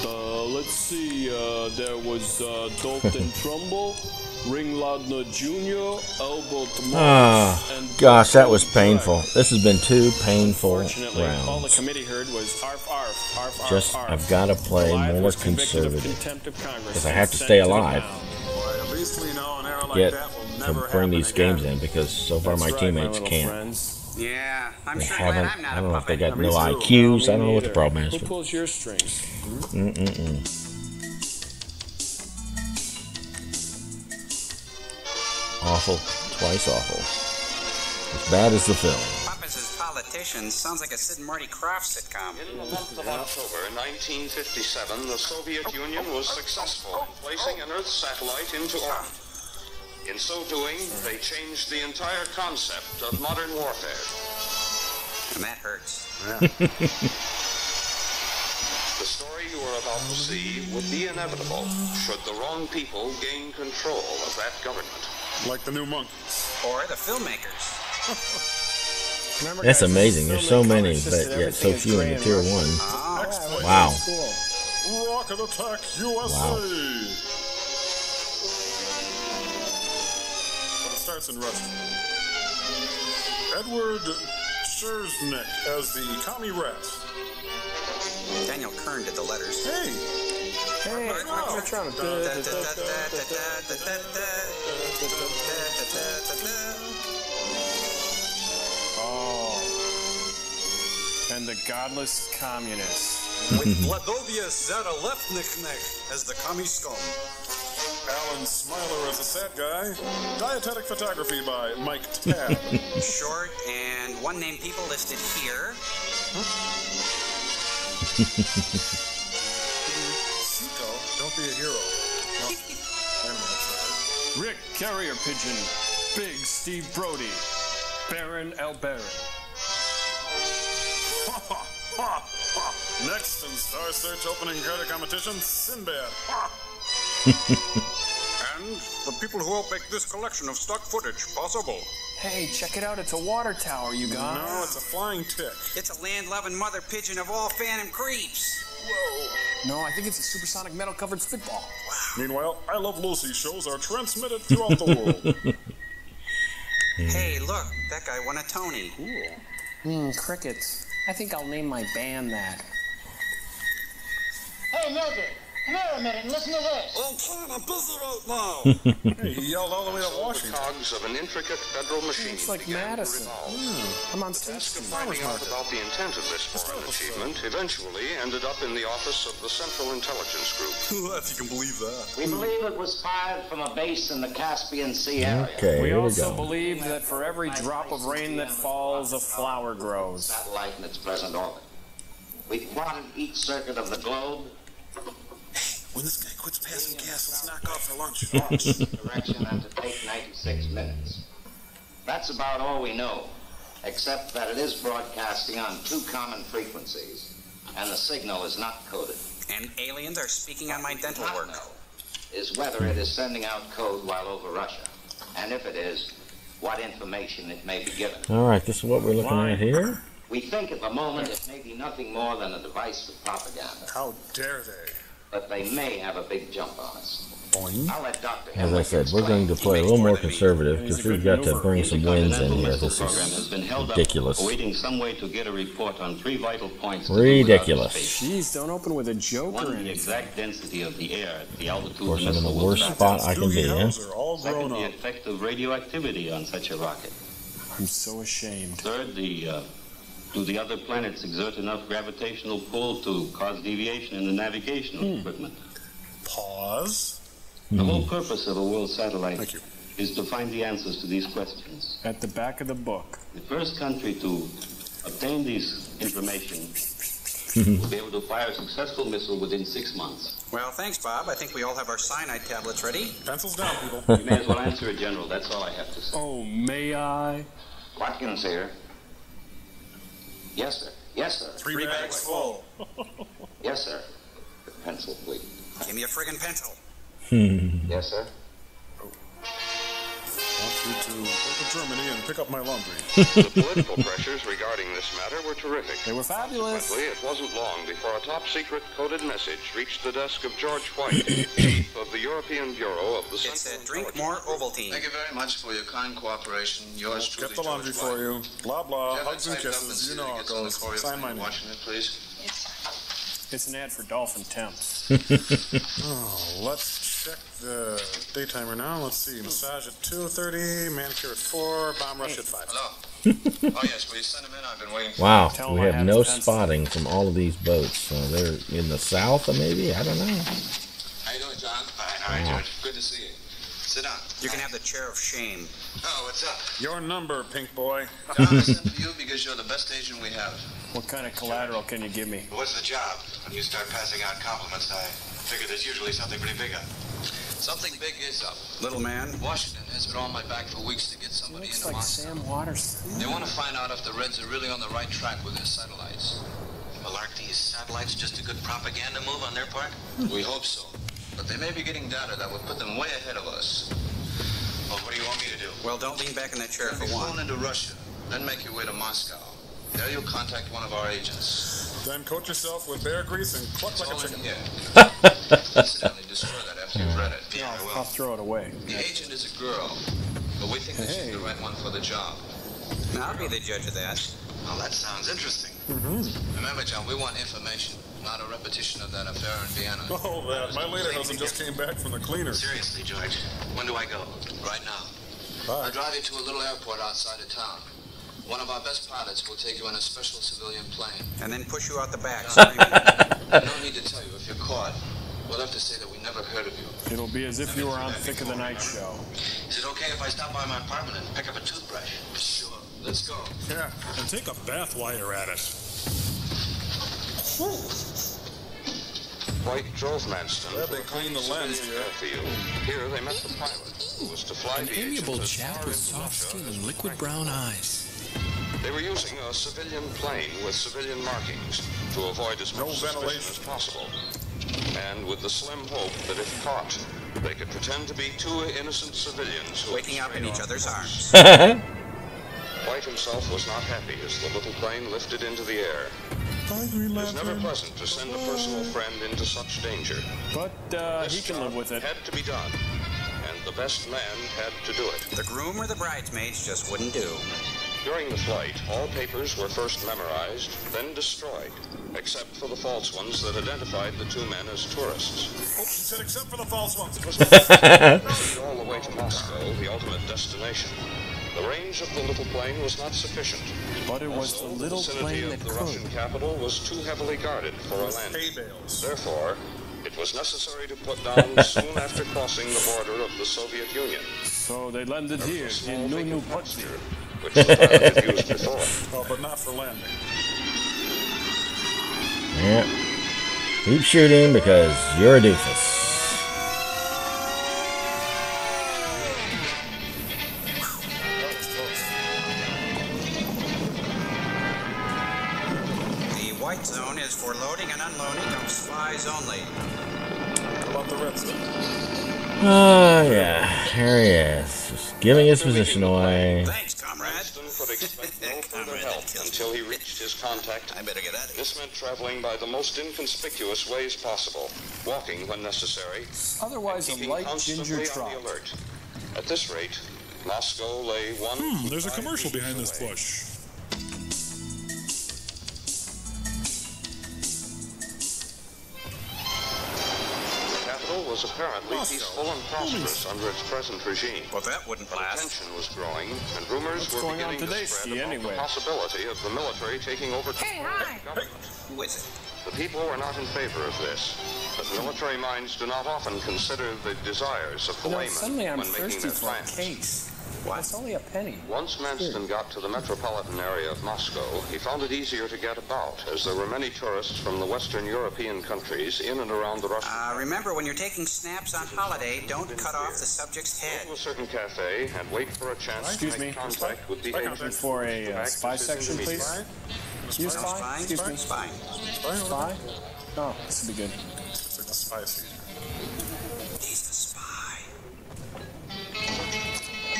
S2: Let's see, there was Dalton Trumbull, Ring Lardner Jr., Albert Morris, and...
S1: Gosh, that was painful. This has been 2 painful
S2: Unfortunately, all the
S1: rounds.
S2: committee heard was arf, arf, arf, arf,
S1: Just,
S2: arf.
S1: I've got to play
S2: Goliath
S1: more
S2: was convicted of
S1: conservative.
S2: contempt of Congress
S1: Because I
S2: and
S1: have to
S2: sent
S1: stay
S2: the
S1: alive.
S2: pound.
S5: Boy, at least we know an error like
S1: Yet,
S5: that will
S1: to
S5: never
S1: bring
S5: happen
S1: these
S5: again.
S1: games in, because so far my
S2: That's right,
S1: teammates
S2: little
S1: can't.
S2: friends.
S6: Yeah, I'm
S1: They
S6: sure glad
S1: haven't.
S6: I'm not
S1: I don't
S6: a
S1: know if they
S6: puppet.
S1: got
S5: Me
S1: no
S5: too.
S1: IQs. I don't know what the
S2: Neither.
S1: problem is.
S2: Who
S1: But,
S2: pulls your strings?
S1: awful. Twice awful. As bad as the film.
S6: Puppets as politicians sounds like a Sid and Marty Krofft sitcom.
S13: In the month of October 1957, the Soviet Union was successful in placing an Earth satellite into orbit. In so doing, they changed the entire concept of modern warfare.
S6: And that hurts.
S13: The story you are about to see would be inevitable should the wrong people gain control of that government.
S5: Like the new monkeys.
S6: Or the filmmakers.
S2: Remember,
S1: That's
S2: guys,
S1: amazing. There's so many,
S2: insisted
S1: but yet so
S2: everything is
S1: few in the
S2: gray
S1: tier
S2: and
S1: 1.
S6: Oh,
S1: Wow.
S2: cool.
S5: Rocket Attack USA!
S1: Wow.
S5: But it starts in Russian. Edward Scherznik as the commie rat.
S6: Daniel Kern did the letters.
S5: Hey!
S2: Hey, I'm trying to... Oh. And the godless communists.
S8: With Vladovia Zaralefniknek as the commie scum.
S5: Alan Smiler as the sad guy. Dietetic photography by Mike Tabb.
S6: Short and one name people listed here.
S5: Seco, don't be a hero. No. Wait a minute, sorry.
S2: Rick Carrier Pigeon. Big Steve Brody. Baron L. Baron.
S5: Next in Star Search opening credit competition, Sinbad.
S8: And the people who helped make this collection of stock footage possible.
S2: Hey, check it out. It's a water tower, you guys.
S5: No, it's a flying tick.
S6: It's a land-loving mother pigeon of all phantom creeps.
S2: No, I think it's a supersonic metal-covered spitball.
S5: Meanwhile, I Love Lucy shows are transmitted throughout the world.
S6: Hey, look, that guy won a Tony.
S2: Crickets. I think I'll name my band that.
S9: Hey, Mildred, come here a minute and listen to this.
S8: I'm busy right now.
S5: Hey, he yelled all the way to
S13: The
S5: Washington.
S13: cogs of an intricate federal machine
S2: It's like
S13: began
S2: Madison.
S13: to revolve.
S2: I'm on
S13: The
S2: stage.
S13: task of finding out about the intent of this foreign achievement eventually ended up in the office of the Central Intelligence Group.
S8: If you can believe that.
S9: We believe it was fired from a base in the Caspian Sea area.
S1: Okay,
S2: We
S1: here we
S2: also
S1: go.
S2: believe that for every drop of rain that falls, a flower grows.
S9: Satellite in its present orbit. We plotted each circuit of the globe.
S8: When this guy quits passing gas, let's knock off for lunch.
S9: Direction and to take 96 minutes. That's about all we know, except that it is broadcasting on 2 common frequencies, and the signal is not coded.
S6: And aliens are speaking on my dental
S9: What we
S6: work.
S9: do not know is whether it is sending out code while over Russia, and if it is, what information it may be given.
S1: Alright, this is what we're looking at here.
S9: We think at the moment it may be nothing more than a device for propaganda,
S5: How dare they?
S9: but they may have a big jump on us.
S5: Boing.
S9: I'll let Dr.
S1: As I
S9: Henwick
S1: said, we're going to play a little more conservative because we've got to bring some wins in here. This is ridiculous.
S9: Awaiting some way to get a report on 3 vital points.
S1: Ridiculous.
S2: Jeez, don't open with a joke or
S9: One, the
S2: anything.
S9: exact density of the air at the altitude
S1: Of course,
S9: the
S1: I'm in the
S9: missile will
S1: worst
S9: travel.
S1: spot I can be in.
S5: Are all
S9: Second,
S5: grown
S9: the
S5: up.
S9: effect of radioactivity on such a rocket.
S2: I'm so ashamed.
S9: Third, do the other planets exert enough gravitational pull to cause deviation in the navigational equipment?
S5: Pause.
S9: The whole purpose of a world satellite
S5: Thank you.
S9: is to find the answers to these questions.
S2: At the back of the book.
S9: The first country to obtain this information will be able to fire a successful missile within 6 months.
S6: Well, thanks, Bob. I think we all have our cyanide tablets ready.
S5: Pencils down, people.
S9: You may as well answer it, General. That's all I have to say.
S2: Oh, may I?
S9: Watkins here. Yes, sir. Yes, sir.
S5: 3 bags full.
S9: Yes, sir. Pencil, please.
S6: Give me a friggin' pencil.
S9: Yes, sir.
S5: I want you to go to Germany and pick up my laundry.
S13: The political pressures regarding this matter were terrific.
S12: They were fabulous.
S13: Consequently, it wasn't long before a top-secret coded message reached the desk of George White, chief of the European Bureau of the
S6: It
S13: Central
S6: said, drink more Ovaltine.
S9: Thank you very much for your kind cooperation. Yours truly,
S5: Get the laundry
S9: George
S5: for you. Blah, blah.
S9: White.
S5: Hugs and kisses. You know how it goes. Sign my name.
S9: Watching it, please.
S2: It's an ad for Dolphin Temps.
S5: Oh, let's check the daytimer now. Let's see. Massage at 2:30, manicure at 4, bomb rush at 5.
S9: Hello. Oh, yes, will you send him in? I've been waiting for
S1: Wow,
S2: Tell
S1: we
S2: them I
S1: have
S2: have
S1: no
S2: the pencil.
S1: spotting from all of these boats. So they're in the south, or maybe? I don't know.
S9: How you doing, John? Fine. All right,
S1: Wow.
S9: George. Good to see you. Sit down.
S6: You can have the chair of shame.
S9: Oh, what's up?
S5: Your number, pink boy.
S9: John, I sent for you because you're the best agent we have.
S2: What kind of collateral can you give me?
S9: What's the job? When you start passing out compliments, I figure there's usually something pretty big up. Something big is up.
S6: Little man.
S9: Washington has been on my back for weeks to get somebody
S2: Looks
S9: into
S2: like
S9: Moscow.
S2: Sam Waterston.
S9: They want to find out if the Reds are really on the right track with their satellites. Well, aren't these satellites just a good propaganda move on their part? We hope so. But they may be getting data that would put them way ahead of us. Well, what do you want me to do?
S6: Well, don't lean back in that chair for
S9: Be
S6: one.
S9: flown into Russia, then make your way to Moscow. There you'll contact one of our agents.
S5: Then coat yourself with bear grease and cluck like a
S9: It's all in
S5: chicken.
S9: here. Incidentally, destroy that after you've read it. Yeah, I
S2: I'll
S9: will.
S2: throw it away.
S9: The agent is a girl, but we think that she's the right one for the job.
S6: Now, I'll be the judge of that.
S9: Oh, that sounds interesting. Remember, John, we want information, not a repetition of that affair in Vienna.
S5: Oh, that. My later husband just came back from the cleaner.
S9: Seriously, George, when do I go? Right now.
S5: Bye.
S9: I'll drive you to a little airport outside of town. One of our best pilots will take you in a special civilian plane.
S6: And then push you out the back.
S9: No need to tell you if you're caught. We'll have to say that we never heard of you.
S2: It'll be as if you were on Thick of the Night show.
S9: Is it okay if I stop by my apartment and pick up a toothbrush? Sure. Let's go.
S5: Yeah, and take a bath while you're at it.
S13: White drove Manston
S5: Glad
S13: to
S5: they
S13: a
S5: cleaned the
S13: civilian
S5: lens here.
S13: airfield. Here they met the pilot, who was to fly
S12: An
S13: the
S12: amiable
S13: agent as
S12: chap
S13: far
S12: with
S13: into
S12: soft
S13: Russia
S12: skin
S13: as
S12: and liquid brown eyes.
S13: They were using a civilian plane with civilian markings to avoid as much suspicion as possible. And with the slim hope that if caught, they could pretend to be two innocent civilians who
S6: Waking up in each other's arms.
S13: White himself was not happy as the little plane lifted into the air. It is never pleasant to send a personal friend into such danger.
S2: But he can live with it.
S13: Had to be done, and the best man had to do it.
S6: The groom or the bridesmaids just wouldn't do.
S13: During the flight, all papers were first memorized, then destroyed, except for the false ones that identified the two men as tourists.
S5: Oh, she said except for the false ones.
S13: All the way to Moscow, the ultimate destination. The range of the little plane was not sufficient.
S2: But it was the little
S13: vicinity
S2: plane
S13: of
S2: that
S13: the Russian
S2: could.
S13: capital was too heavily guarded for a landing.
S5: Hay bales.
S13: Therefore, it was necessary to put down soon after crossing the border of the Soviet Union.
S2: So they landed here in Nunu Putzi.
S13: Which the pilot had used before.
S5: Oh, but not for landing.
S1: Yeah. Keep shooting because you're a doofus.
S6: The white zone is for loading and unloading of spies only.
S5: How about the red stuff?
S1: Oh, yeah. Here he is. Just giving his position away.
S6: Thanks, comrade.
S13: Manston could expect no further help until he reached his contact.
S6: I better get out of here.
S13: This meant traveling by the most inconspicuous ways possible, walking when necessary,
S2: Otherwise, a
S13: keeping
S2: light
S13: constantly
S2: ginger
S13: on
S2: trot.
S13: the alert. At this rate, Moscow lay one.
S5: There's a commercial
S13: 5
S5: behind this
S13: away.
S5: bush.
S13: The capital was apparently
S5: Moscow.
S13: peaceful and prosperous under its present regime.
S6: Well, that wouldn't
S13: But
S6: last.
S13: tension was growing, and rumors
S2: What's
S13: were
S2: going on
S13: beginning
S2: today,
S13: to spread
S2: Ski,
S13: about
S2: anyway?
S13: the possibility of the military taking over
S3: hi.
S13: government.
S6: Who is it?
S13: The people were not in favor of this, but military minds do not often consider the desires of the
S2: You know,
S13: layman
S2: suddenly I'm
S13: when making
S2: thirsty
S13: their
S2: for a
S13: plans.
S2: case. Well, it's only a penny.
S13: Once Manston got to the metropolitan area of Moscow, he found it easier to get about, as there were many tourists from the Western European countries in and around the Russian.
S6: Remember, when you're taking snaps on holiday, don't cut off the subject's head.
S13: Go to a certain cafe and wait for a chance
S2: Excuse
S13: to make
S2: me.
S13: contact with the
S5: Eye
S13: agent
S5: contact.
S2: For
S13: who
S2: a
S13: acts
S2: spy
S13: as his
S2: section, please.
S13: intermediary.
S2: You spy? Excuse me.
S6: Spy.
S2: Spy? Oh, this would be good.
S5: It's like the spy seed.
S6: He's the spy.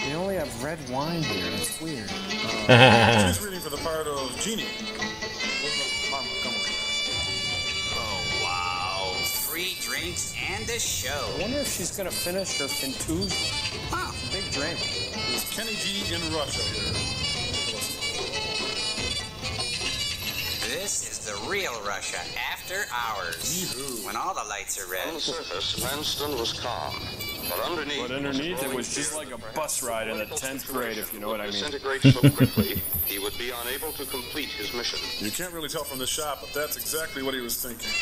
S2: We only have red wine here. That's weird.
S5: She's reading for the part of Genie. Mom, come on.
S6: Oh, wow. 3 drinks and a show.
S2: I wonder if she's going to finish her Fintouz.
S6: Wow.
S2: Big drink.
S5: There's Kenny G in Russia here.
S6: This is the real Russia after hours. When all the lights are red.
S13: On the surface, Lanston was calm. But underneath
S2: it was just like a bus ride in the 10th grade, if you know what I mean.
S13: Disintegrate so quickly, he would be unable to complete his mission.
S5: You can't really tell from the shot, but that's exactly what he was thinking.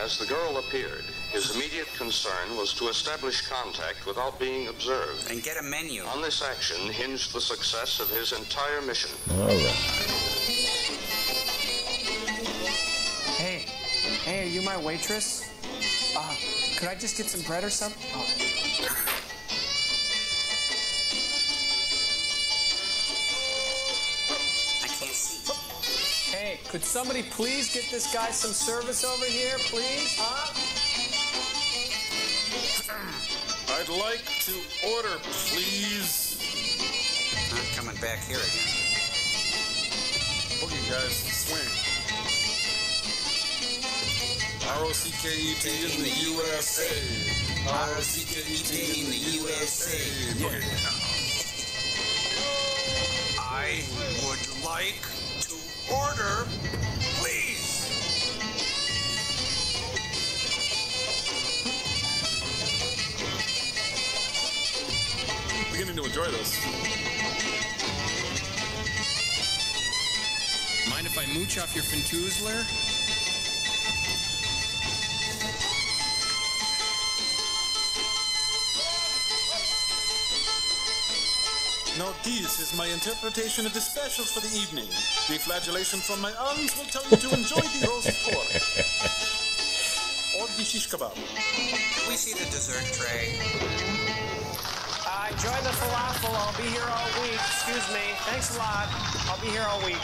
S13: As the girl appeared, his immediate concern was to establish contact without being observed.
S6: And get a menu.
S13: On this action hinged the success of his entire mission.
S1: All right.
S2: Hey, are you my waitress? Could I just get some bread or something? Oh.
S6: I can't see.
S2: Hey, could somebody please get this guy some service over here, please? Huh?
S5: I'd like to order, please.
S6: Not coming back here again.
S5: Boogie, guys, swing. R-O-C-K-E-T in the USA.
S6: R-O-C-K-E-T in the USA.
S5: Boogie.
S8: I would like to order, please.
S5: Beginning to enjoy this.
S2: Mind if I mooch off your Fintoozler?
S5: Now this is my interpretation of the specials for the evening. The flagellation from my arms will tell you to enjoy the roast pork. Or the shish kebab.
S6: Can we see the dessert tray?
S2: Enjoy the falafel. I'll be here all week. Excuse me. Thanks a lot. I'll be here all week.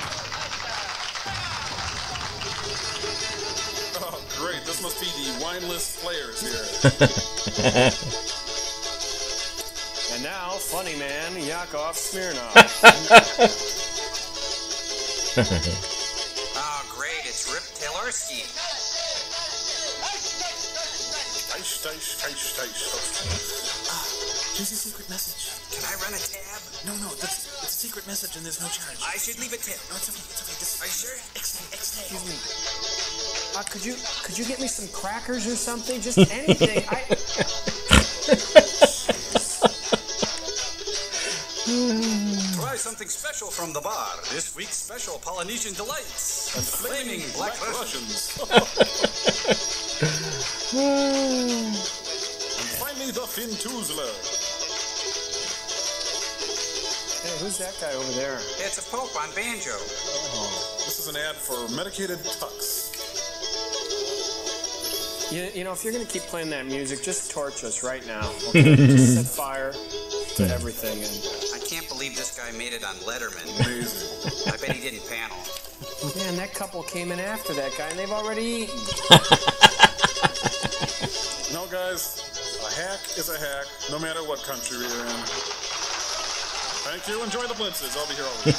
S5: Oh, great. This must be the wineless players here.
S2: And now, funny man, Yakov Smirnov.
S6: Oh, great. It's Rip Taylorski.
S5: Here's a secret message.
S6: Can I run a tab?
S5: No, it's a secret message and there's no charge.
S6: I should leave a tip.
S5: No, it's okay.
S6: Are you sure?
S2: Excuse me. Could you get me some crackers or something? Just anything.
S8: Try something special from the bar. This week's special Polynesian delights.
S5: And flaming black Russians. And finally, the Fintoozler.
S2: Hey, who's that guy over there?
S6: It's a Pope on banjo.
S5: Oh, this is an ad for medicated tux.
S2: You know, if you're going to keep playing that music, just torch us right now. Okay? Just set fire to everything. And
S6: I can't believe this guy made it on Letterman.
S5: Amazing.
S6: I bet he didn't panel.
S2: Man, that couple came in after that guy, and they've already eaten.
S5: No, guys, a hack is a hack, no matter what country you're in. Thank you. Enjoy the blintzes. I'll be here all week.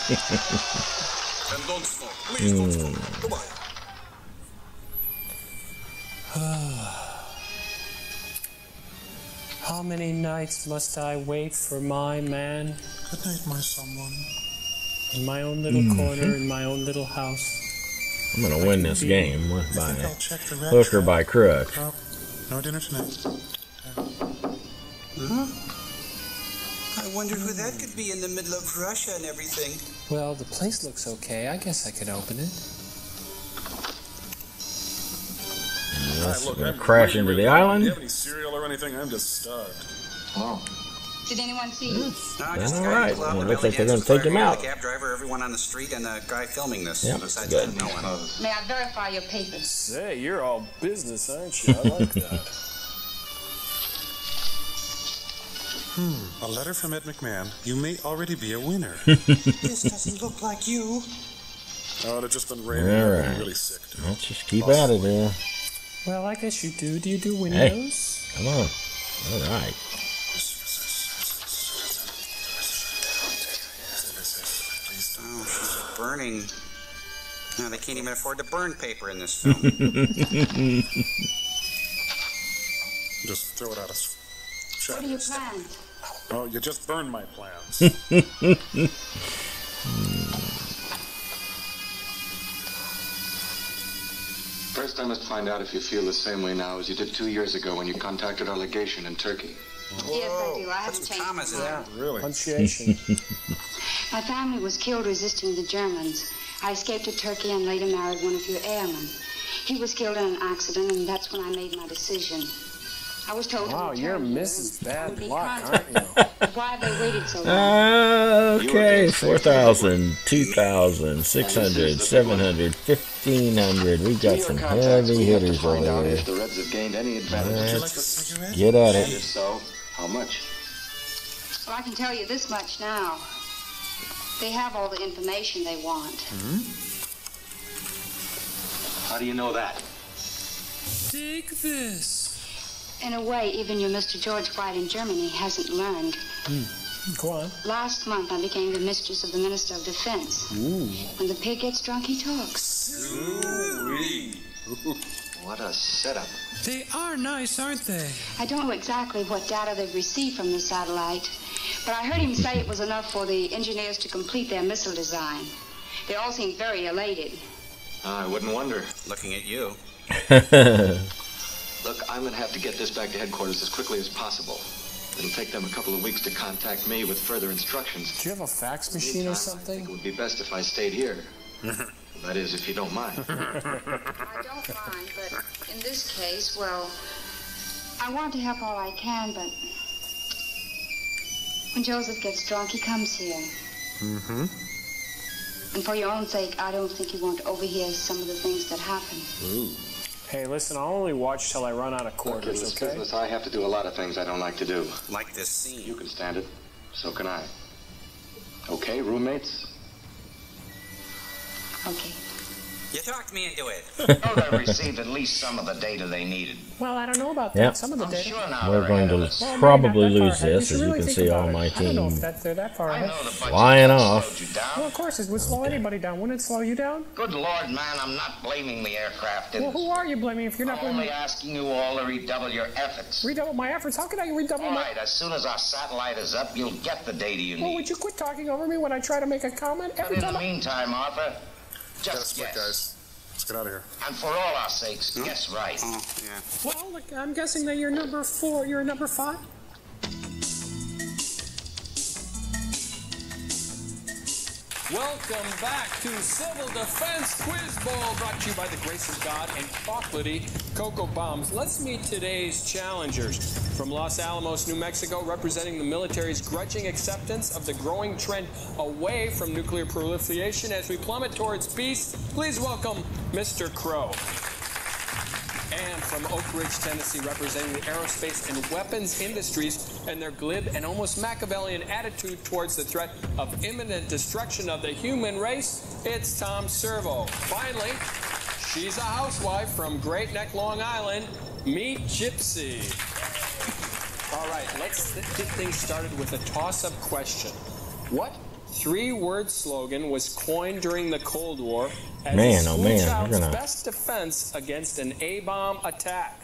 S8: And don't smoke. Please don't smoke. Goodbye.
S2: How many nights must I wait for my man?
S5: Good night, my someone.
S2: In my own little corner, in my own little house.
S1: I'm gonna win this game by
S5: I'll check the red
S1: hook or
S5: track.
S1: by crook.
S5: Oh, no dinner tonight.
S6: Huh? I wonder who that could be in the middle of Russia and everything.
S2: Well, the place looks okay. I guess I could open it.
S1: Yes,
S5: Look,
S1: we're gonna
S5: I'm
S1: crash
S5: really,
S1: into
S5: really
S1: the
S5: hungry.
S1: island.
S5: Do you have any cereal or anything? I'm just starved.
S3: Oh. Did anyone see you?
S6: No,
S1: That's
S6: just the
S1: all
S6: guy in
S1: right.
S6: the club,
S1: Well,
S6: the
S1: looks like
S6: belly
S1: they're
S6: dancers,
S1: gonna take him
S6: fireman,
S1: out.
S6: the cab driver, everyone on the street, and the guy filming this.
S1: Yep,
S6: Besides
S1: good.
S6: that, no one.
S3: May I verify your papers?
S2: Say, you're all business, aren't you? I like that.
S5: A letter from Ed McMahon. You may already be a winner.
S6: This doesn't look like you.
S5: Oh, they've just been raining.
S1: All
S5: I'm
S1: right.
S5: really sick, dude.
S1: Let's just keep at it there.
S2: Well, I guess you do. Do you do windows?
S1: Hey, come on. All right.
S6: Oh, she's burning. No, they can't even afford to burn paper in this film.
S5: Just throw it out of
S3: What do you plan?
S5: Oh, you just burned my plans.
S9: First, I must find out if you feel the same way now as you did 2 years ago when you contacted our legation in Turkey.
S3: Yes, I do. I haven't changed my mind.
S6: Yeah,
S5: really?
S2: Punctuation.
S3: My family was killed resisting the Germans. I escaped to Turkey and later married one of your airmen. He was killed in an accident, and that's when I made my decision. I was told
S2: Wow,
S3: to
S2: you're
S3: return
S2: Mrs.
S3: here. I would
S2: Bad
S3: be
S2: Luck,
S3: contact-
S2: aren't you?
S3: Why have they waited so long?
S1: Okay, 4,000, 2,000, 600, 700, 1,500. We got some heavy hitters over
S9: Find out
S1: here.
S9: if the Reds have gained any advantage.
S1: Let's get at
S9: And
S1: it.
S9: if so, how much?
S3: Well, I can tell you this much now. They have all the information they want.
S9: How do you know that?
S2: Take this.
S3: In a way, even your Mr. George White in Germany hasn't learned.
S2: Go on.
S3: Last month, I became the mistress of the Minister of Defense. When the pig gets drunk, he talks.
S9: What a setup.
S2: They are nice, aren't they?
S3: I don't know exactly what data they've received from the satellite, but I heard him say it was enough for the engineers to complete their missile design. They all seemed very elated.
S9: I wouldn't wonder.
S6: Looking at you.
S9: Look, I'm going to have to get this back to headquarters as quickly as possible. It'll take them a couple of weeks to contact me with further instructions.
S2: Do you have a fax machine or something?
S9: It would be best if I stayed here. That is, if you don't mind.
S3: I don't mind, but in this case, well, I want to help all I can, but when Joseph gets drunk, he comes here. And for your own sake, I don't think you want to overhear some of the things that happen.
S2: Hey, listen, I'll only watch till I run out of
S9: Look, in
S2: quarters,
S9: this
S2: okay?
S9: business, I have to do a lot of things I don't like to do.
S6: Like this scene.
S9: You can stand it. So can I. Okay, roommates?
S3: Okay.
S6: You talked me into it.
S14: Oh, they received at least some of the data they needed.
S2: Well, I don't know about that.
S1: Yep.
S2: Some of the data.
S14: Sure now
S1: We're
S14: they're
S1: going
S14: ahead of
S1: to
S14: us.
S2: Well,
S1: probably
S2: maybe not that
S1: lose
S2: far ahead.
S1: this,
S2: should
S1: as you
S2: really
S1: can
S2: think
S1: see
S2: about
S1: all
S2: it.
S1: my
S2: I don't know if
S1: team
S2: they're that far
S14: I
S2: ahead.
S14: know the budget
S1: flying
S14: slowed
S1: off.
S14: you down.
S2: Well, of course, it would slow anybody down. Wouldn't it slow you down?
S14: Good Lord, man, I'm not blaming the aircraft.
S2: Well, who are you blaming if you're not
S14: I'm
S2: blaming
S14: only asking you all to redouble your efforts.
S2: Redouble my efforts? How can I redouble
S14: All
S2: my...
S14: right, as soon as our satellite is up, you'll get the data you
S2: Well,
S14: need.
S2: would you quit talking over me when I try to make a comment?
S14: But
S2: Every
S14: in
S2: time
S14: the
S2: I...
S14: meantime, Arthur,
S5: Gotta
S14: just
S5: split,
S14: guess.
S5: guys. Let's get out of here.
S14: And for all our sakes, guess right.
S6: Oh, yeah.
S2: Well, look, I'm guessing that you're number 4. You're number 5? Welcome back to Civil Defense Quiz Bowl, brought to you by the grace of God and chocolatey cocoa bombs. Let's meet today's challengers. From Los Alamos, New Mexico, representing the military's grudging acceptance of the growing trend away from nuclear proliferation as we plummet towards peace, please welcome Mr. Crow. And from Oak Ridge, Tennessee, representing the aerospace and weapons industries and their glib and almost Machiavellian attitude towards the threat of imminent destruction of the human race, it's Tom Servo. Finally, she's a housewife from Great Neck, Long Island. Meet Gypsy. All right, let's get things started with a toss-up question. What 3-word slogan was coined during the Cold War as
S1: Man,
S2: a
S1: oh
S2: school
S1: man,
S2: child's
S1: we're gonna-
S2: best defense against an A-bomb attack?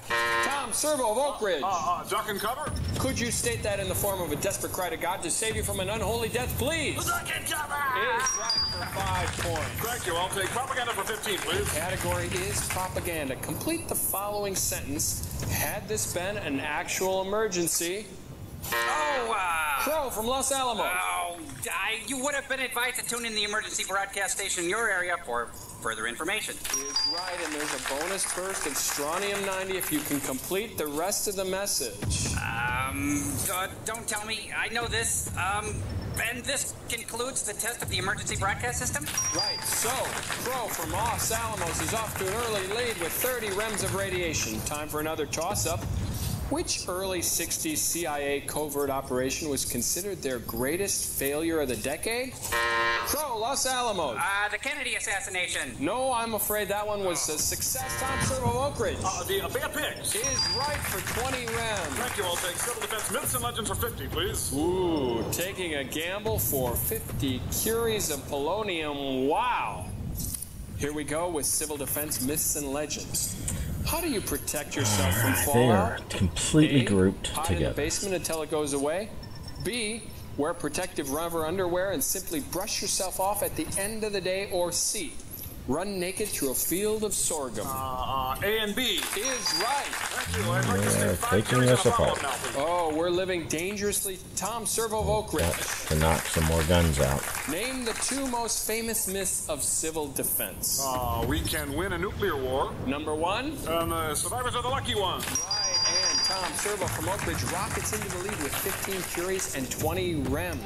S2: Tom Servo of Oak Ridge.
S5: Duck and cover?
S2: Could you state that in the form of a desperate cry to God to save you from an unholy death, please?
S5: Duck and cover!
S2: Is right for 5 points.
S5: Thank you. I'll take propaganda for 15, please.
S2: Category is propaganda. Complete the following sentence. Had this been an actual emergency? Crow from Los Alamos.
S6: You would have been advised to tune in the emergency broadcast station in your area for further information.
S2: Is right, and there's a bonus burst of strontium 90 if you can complete the rest of the message.
S6: Don't tell me. I know this. And this concludes the test of the emergency broadcast system?
S2: Right, so Crow from Los Alamos is off to an early lead with 30 rems of radiation. Time for another toss-up. Which early 60s CIA covert operation was considered their greatest failure of the decade? Crow, Los Alamos.
S6: The Kennedy assassination.
S2: No, I'm afraid that one was a success. Tom Servo Oak Ridge.
S5: The Bear Pigs.
S2: Is right for 20 rounds.
S5: Thank you. I'll take Civil Defense Myths and Legends for 50, please.
S2: Ooh, taking a gamble for 50 Curies of Polonium. Wow. Here we go with Civil Defense Myths and Legends. How do you protect yourself from fallout?
S1: They are completely grouped
S2: hide
S1: together.
S2: in the basement until it goes away. B, wear protective rubber underwear and simply brush yourself off at the end of the day. Or C, run naked through a field of sorghum.
S5: A and B.
S2: Is right.
S5: Thank you. I'd like to stay 5
S1: taking
S5: Curies
S1: us
S5: and a
S1: apart.
S5: follow-up now, please.
S2: Oh, we're living dangerously. Tom Servo of Oak Ridge.
S1: To knock some more guns out.
S2: Name the 2 most famous myths of civil defense.
S5: We can win a nuclear war.
S2: Number 1?
S5: Survivors are the lucky ones.
S2: Right, and Tom Servo from Oak Ridge rockets into the lead with 15 Curies and 20 Rems.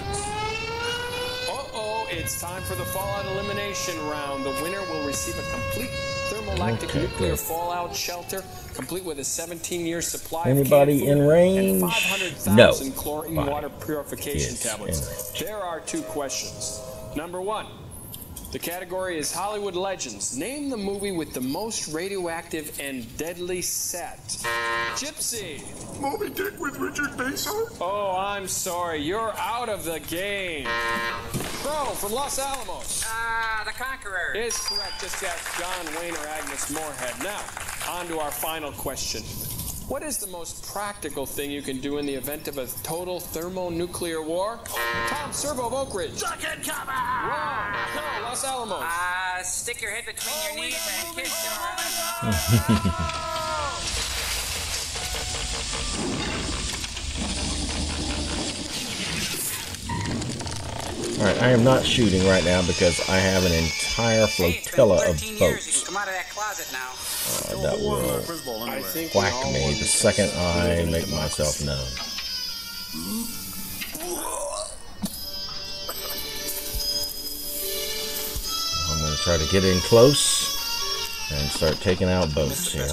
S2: Uh-oh, it's time for the Fallout Elimination Round. The winner will receive a complete thermolactic nuclear fallout shelter, complete with a 17-year supply
S1: Anybody
S2: of
S1: in range?
S2: and 500,000
S1: No.
S2: chlorine water purification tablets. There are 2 questions. Number 1. The category is Hollywood Legends. Name the movie with the most radioactive and deadly set. Gypsy.
S5: Moby Dick with Richard Basehart?
S2: Oh, I'm sorry. You're out of the game. Crow from Los Alamos.
S6: The Conqueror.
S2: Is correct. Just ask John Wayne or Agnes Moorehead. Now, on to our final question. What is the most practical thing you can do in the event of a total thermonuclear war? Tom Servo of Oak Ridge.
S5: Duck and cover!
S2: Wrong. No, Los Alamos.
S6: Stick your head between your knees and kiss
S1: Alright, I am not shooting right now because I have an entire flotilla of boats.
S6: Come out of that closet now.
S1: That will whack me the second I make myself known. I'm going to try to get in close and start taking out boats here.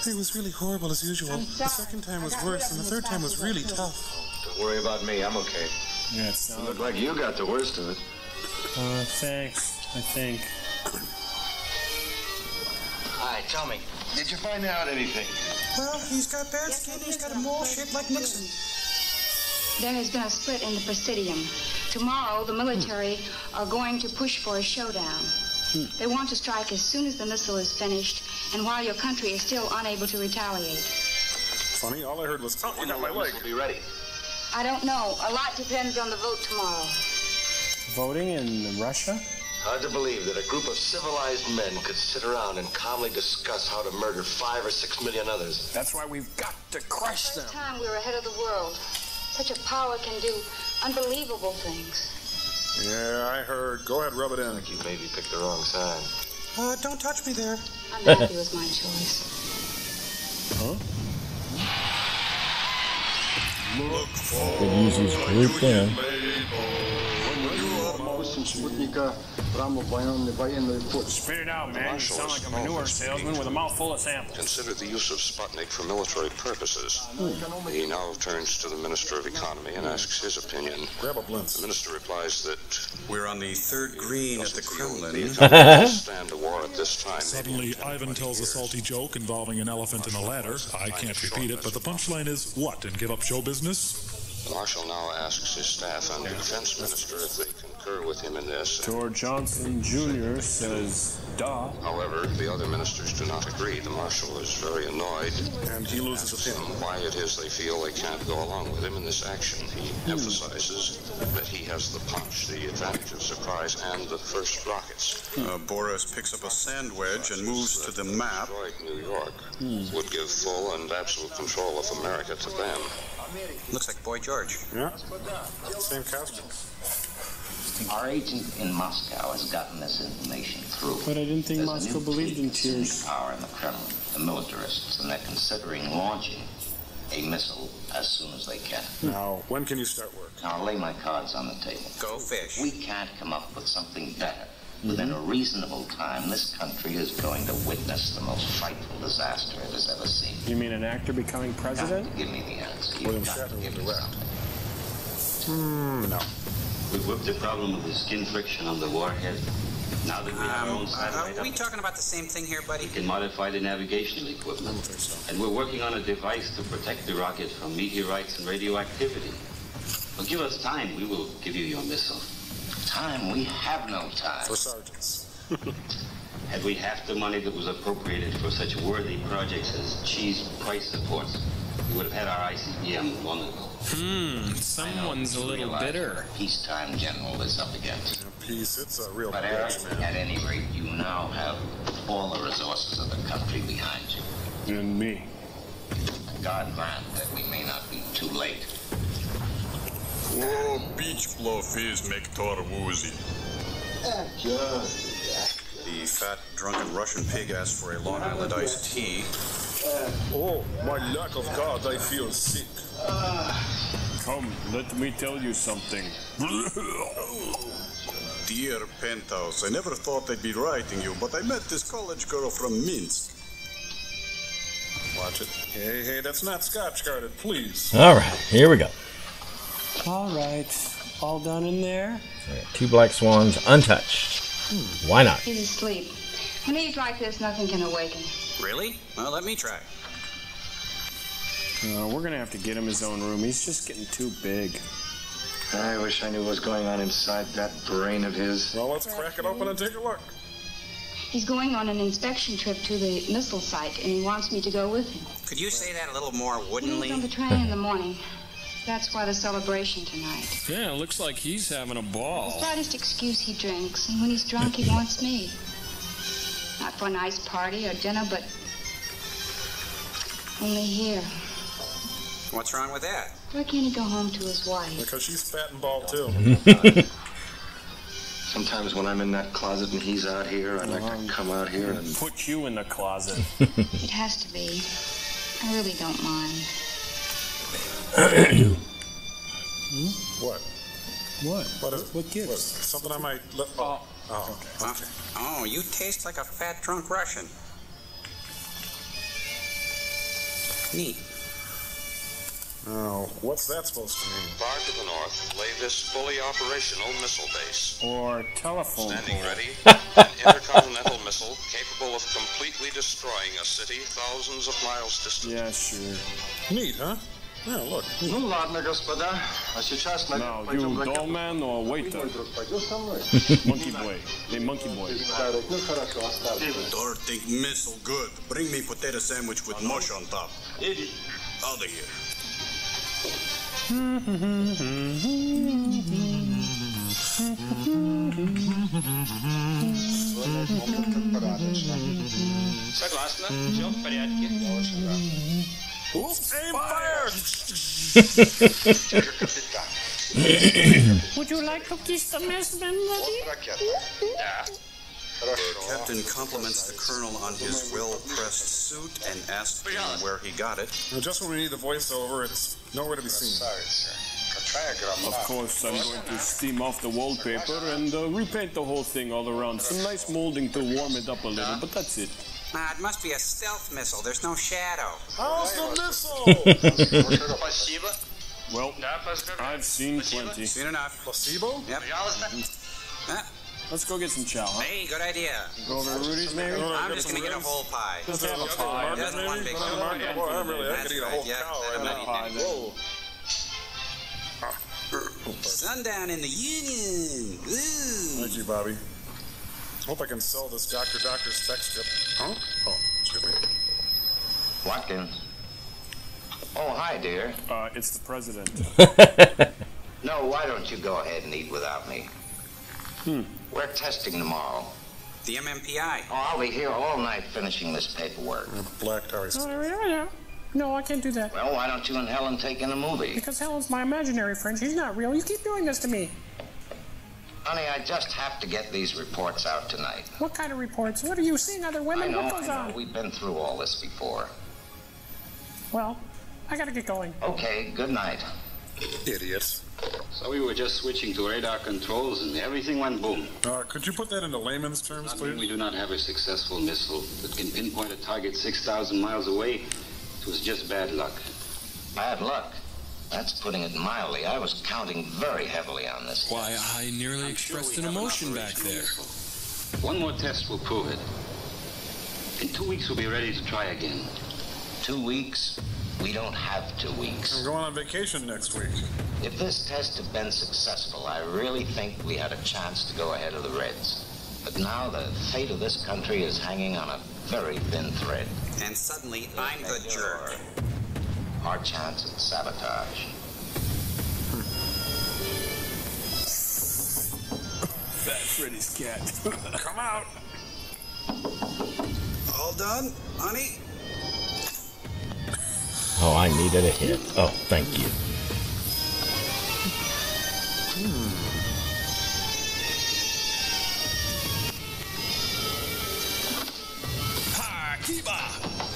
S15: It was really horrible as usual. The second time was worse, and the third time was really tough.
S9: Don't worry about me, I'm okay.
S12: Yes.
S9: You look like you got the worst of it.
S12: Thanks, I think.
S9: Hi, tell me, did you find out anything?
S15: Well, he's got bad skin, he's got a mole shaped like Nixon.
S3: There has been a split in the Presidium. Tomorrow, the military are going to push for a showdown. They want to strike as soon as the missile is finished, and while your country is still unable to retaliate.
S5: Funny, all I heard was, oh, I got my leg.
S9: We'll be ready.
S3: I don't know. A lot depends on the vote tomorrow.
S12: Voting in Russia?
S9: Hard to believe that a group of civilized men could sit around and calmly discuss how to murder 5 or 6 million others.
S2: That's why we've got to crush them.
S3: This time we're ahead of the world. Such a power can do unbelievable things.
S5: Yeah, I heard. Go ahead, rub it in.
S9: I think you maybe picked the wrong side.
S15: Don't touch me there.
S3: I'm happy with my choice.
S12: Huh?
S1: Could use his group then.
S12: Spit it out, man. You sound like a manure salesman with a mouthful of samples.
S13: Consider the use of Sputnik for military purposes. He now turns to the Minister of Economy and asks his opinion.
S5: Grab a blimp.
S13: The minister replies that
S8: We're on the third green at the Kremlin.
S13: stand a war at this time.
S16: Suddenly, Ivan tells a salty joke involving an elephant and a ladder. I can't repeat it, but the punchline is, what, and give up show business?
S13: The Marshal now asks his staff and the Defense Minister if they concur with him in this.
S12: George Johnson Jr. says, duh.
S13: However, the other ministers do not agree. The Marshal is very annoyed.
S5: And he loses opinion.
S13: Why it is they feel they can't go along with him in this action. He emphasizes that he has the punch, the advantage of surprise, and the first rockets.
S8: Boris picks up a sand wedge and moves to the map.
S13: Destroyed New York would give full and absolute control of America to them.
S9: Looks like Boy George.
S5: Yeah, same costume.
S14: Our agent in Moscow has gotten this information through.
S12: But I didn't think Moscow believed in tears.
S14: Power in the Kremlin, the militarists, and they're considering launching a missile as soon as they can.
S5: Now, when can you start work?
S14: Now, I'll lay my cards on the table.
S9: Go fish.
S14: We can't come up with something better. Within a reasonable time, this country is going to witness the most frightful disaster it has ever seen.
S12: You mean an actor becoming president?
S14: Give me the answer.
S5: William Shatner will direct.
S17: No.
S14: We've worked the problem of the skin friction on the warhead. Now that we have our own satellite,
S6: Are we talking about the same thing here, buddy?
S14: we can modify the navigational equipment. And we're working on a device to protect the rocket from meteorites and radioactivity. Well, give us time. We will give you your missile. Time? We have no time.
S15: For sergeants.
S14: Had we half the money that was appropriated for such worthy projects as cheese price supports, we would have had our ICBM long ago.
S2: Someone's a little bitter.
S14: Peacetime general is up against.
S15: Peace, it's a real
S14: But
S15: bitch, man.
S14: at any rate, you now have all the resources of the country behind you.
S17: And me.
S14: God grant that we may not be too late.
S11: Oh, beach blowfish make Tor woozy.
S4: The fat, drunken Russian pig asked for a Long Island iced tea.
S15: Oh, my lack of God, I feel sick.
S17: Come, let me tell you something.
S8: Dear Penthouse, I never thought I'd be writing you, but I met this college girl from Minsk.
S15: Watch it. Hey, that's not Scotch guarded, please.
S1: All right, here we go.
S2: All right. All done in there?
S1: All right, 2 black swans untouched. Why not?
S3: He's asleep. When he's like this, nothing can awaken.
S6: Really? Well, let me try.
S17: We're gonna have to get him his own room. He's just getting too big.
S14: I wish I knew what was going on inside that brain of his.
S15: Well, let's crack it open and take a look.
S3: He's going on an inspection trip to the missile site, and he wants me to go with him.
S6: Could you say that a little more
S3: He's
S6: woodenly?
S3: on the train in the morning. That's why the celebration tonight.
S2: Yeah, looks like he's having a
S3: The
S2: ball.
S3: slightest excuse he drinks, and when he's drunk, he wants me. Not for a nice party or dinner, but only here.
S6: What's wrong with that?
S3: Why can't he go home to his wife?
S15: Because she's fat and bald, too.
S14: Sometimes when I'm in that closet and he's out here, I'd like to come out here and
S17: put you in the closet.
S3: It has to be. I really don't mind.
S15: What?
S17: What gives?
S15: Something I might... Oh, okay.
S6: Oh, you taste like a fat, drunk Russian. Neat.
S15: Oh, what's that supposed to mean?
S13: Far to the north lay this fully operational missile base.
S17: Or telephone
S13: Standing
S17: pole.
S13: ready, an intercontinental missile capable of completely destroying a city thousands of miles distant.
S17: Yeah, sure.
S15: Neat, huh? Yeah, look.
S14: Ну ладно, господа. А сейчас
S17: Now, you doorman or waiter? Monkey boy. Hey, monkey boy.
S8: Dirty missile, good. Bring me potato sandwich with mush on top. Out of here.
S4: Согласна, все в порядке.
S15: Aim fire!
S18: Would you like to kiss the mess, buddy?
S4: The captain compliments the colonel on his well-pressed suit and asks him where he got it.
S15: Well, just when we need the voiceover, it's nowhere to be seen.
S17: Of course, I'm going to steam off the wallpaper and repaint the whole thing all around. Some nice molding to warm it up a little, but that's it.
S6: It must be a stealth missile. There's no shadow.
S15: How's the missile?
S17: Well, I've seen plenty.
S6: Seen enough.
S15: Placebo?
S6: Yep.
S17: Let's go get some chow, huh?
S6: Hey, good idea.
S17: Go over to Rudy's, maybe?
S6: I'm just going to get a whole pie.
S17: Just have a pie.
S6: Just one big one.
S15: I could eat a whole cow right now. Whoa.
S6: Sundown in the Union. Ooh.
S15: Thank you, Bobby. Hope I can sell this Doctor's text strip. Huh? Oh, excuse me.
S14: Watkins. Oh, hi, dear.
S17: It's the president.
S14: No, why don't you go ahead and eat without me? We're testing tomorrow.
S6: The MMPI.
S14: Oh, I'll be here all night finishing this paperwork.
S15: Black Taurus.
S18: Yeah. No, I can't do that.
S14: Well, why don't you and Helen take in a movie?
S18: Because Helen's my imaginary friend. She's not real. You keep doing this to me.
S14: Honey, I just have to get these reports out tonight.
S18: What kind of reports? What are you seeing other women? What goes on?
S14: We've been through all this before.
S18: Well, I gotta get going.
S14: Okay, good night.
S15: Idiots.
S14: So we were just switching to radar controls and everything went boom.
S15: Could you put that into layman's terms, please?
S14: We do not have a successful missile that can pinpoint a target 6,000 miles away. It was just bad luck. Bad luck? That's putting it mildly. I was counting very heavily on this.
S2: Why, I nearly expressed an emotion back there.
S14: One more test will prove it. In 2 weeks, we'll be ready to try again. 2 weeks? We don't have 2 weeks.
S15: I'm going on vacation next week.
S14: If this test had been successful, I really think we had a chance to go ahead of the Reds. But now the fate of this country is hanging on a very thin thread.
S4: And suddenly, I'm the jerk.
S14: Our chance at sabotage.
S17: Fat Freddy's cat.
S15: Come out.
S4: All done, honey?
S1: Oh, I needed a hit. Oh, thank you.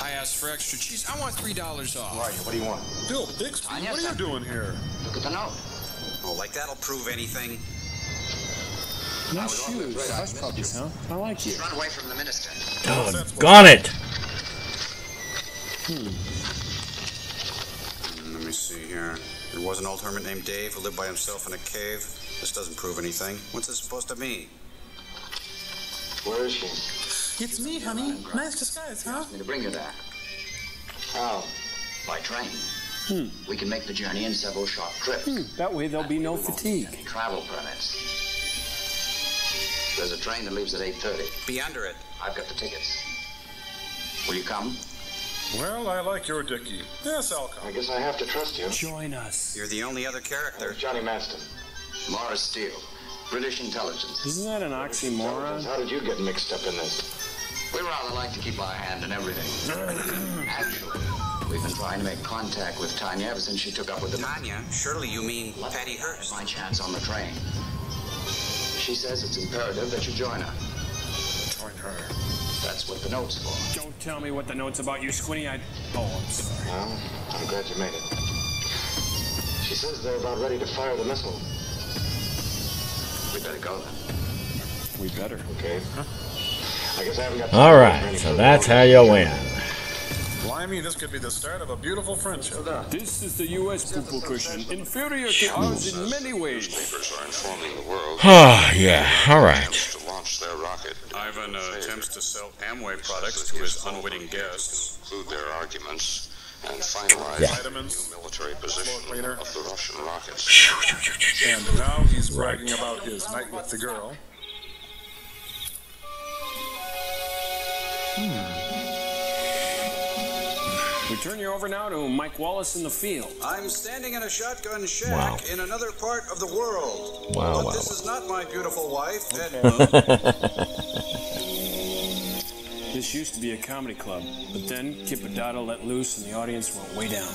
S2: I asked for extra cheese. I want $3 off.
S4: Right, what do you want?
S15: Bill Bixby, what are you doing here?
S14: Look at the note.
S4: Oh, like that'll prove anything.
S17: Nice shoes. Hush puppies, huh? I like you.
S9: Run away from the minister.
S1: Doggone it!
S4: Let me see here. There was an old hermit named Dave who lived by himself in a cave. This doesn't prove anything. What's this supposed to mean?
S14: Where is she?
S18: It's me, honey. Nice disguise, huh?
S14: Asked me to bring you there. How? By train. We can make the journey in several short trips.
S17: That way there'll be no fatigue.
S14: Any travel permits. There's a train that leaves at 8:30.
S4: Be under it.
S14: I've got the tickets. Will you come?
S15: Well, I like your Dickie. Yes, I'll come.
S14: I guess I have to trust you.
S17: Join us.
S4: You're the only other character.
S14: Johnny Maston. Morris Steele. British intelligence.
S17: Isn't that an oxymoron?
S14: How did you get mixed up in this? We rather like to keep our hand in everything. Actually, we've been trying to make contact with Tanya ever since she took up with the...
S4: Tanya? Surely you mean Patty Hearst.
S14: My chance on the train. She says it's imperative that you join her.
S15: Join her.
S14: That's what the note's for.
S17: Don't tell me what the note's about, you squinty-eyed... Oh, I'm sorry.
S14: Well, I'm glad you made it. She says they're about ready to fire the missile. We better go then.
S17: We better.
S14: Okay. I guess I haven't got...
S1: Alright, so that's how you win.
S15: Blimey, this could be the start of a beautiful friendship.
S17: This is the U.S. poo-poo cushion, inferior to ours in many ways.
S13: Newspapers are informing the world.
S1: Yeah, alright.
S13: To launch their rocket.
S4: Ivan attempts to sell Amway products to his unwitting guests.
S13: Conclude their arguments and finalize the new military position of the Russian rockets.
S15: And now he's bragging about his night with the girl.
S17: We turn you over now to Mike Wallace in the field.
S4: I'm standing in a shotgun shack in another part of the world.
S1: Wow,
S4: but this is not my beautiful wife,
S17: This used to be a comedy club, but then Kip Adada let loose and the audience went way down.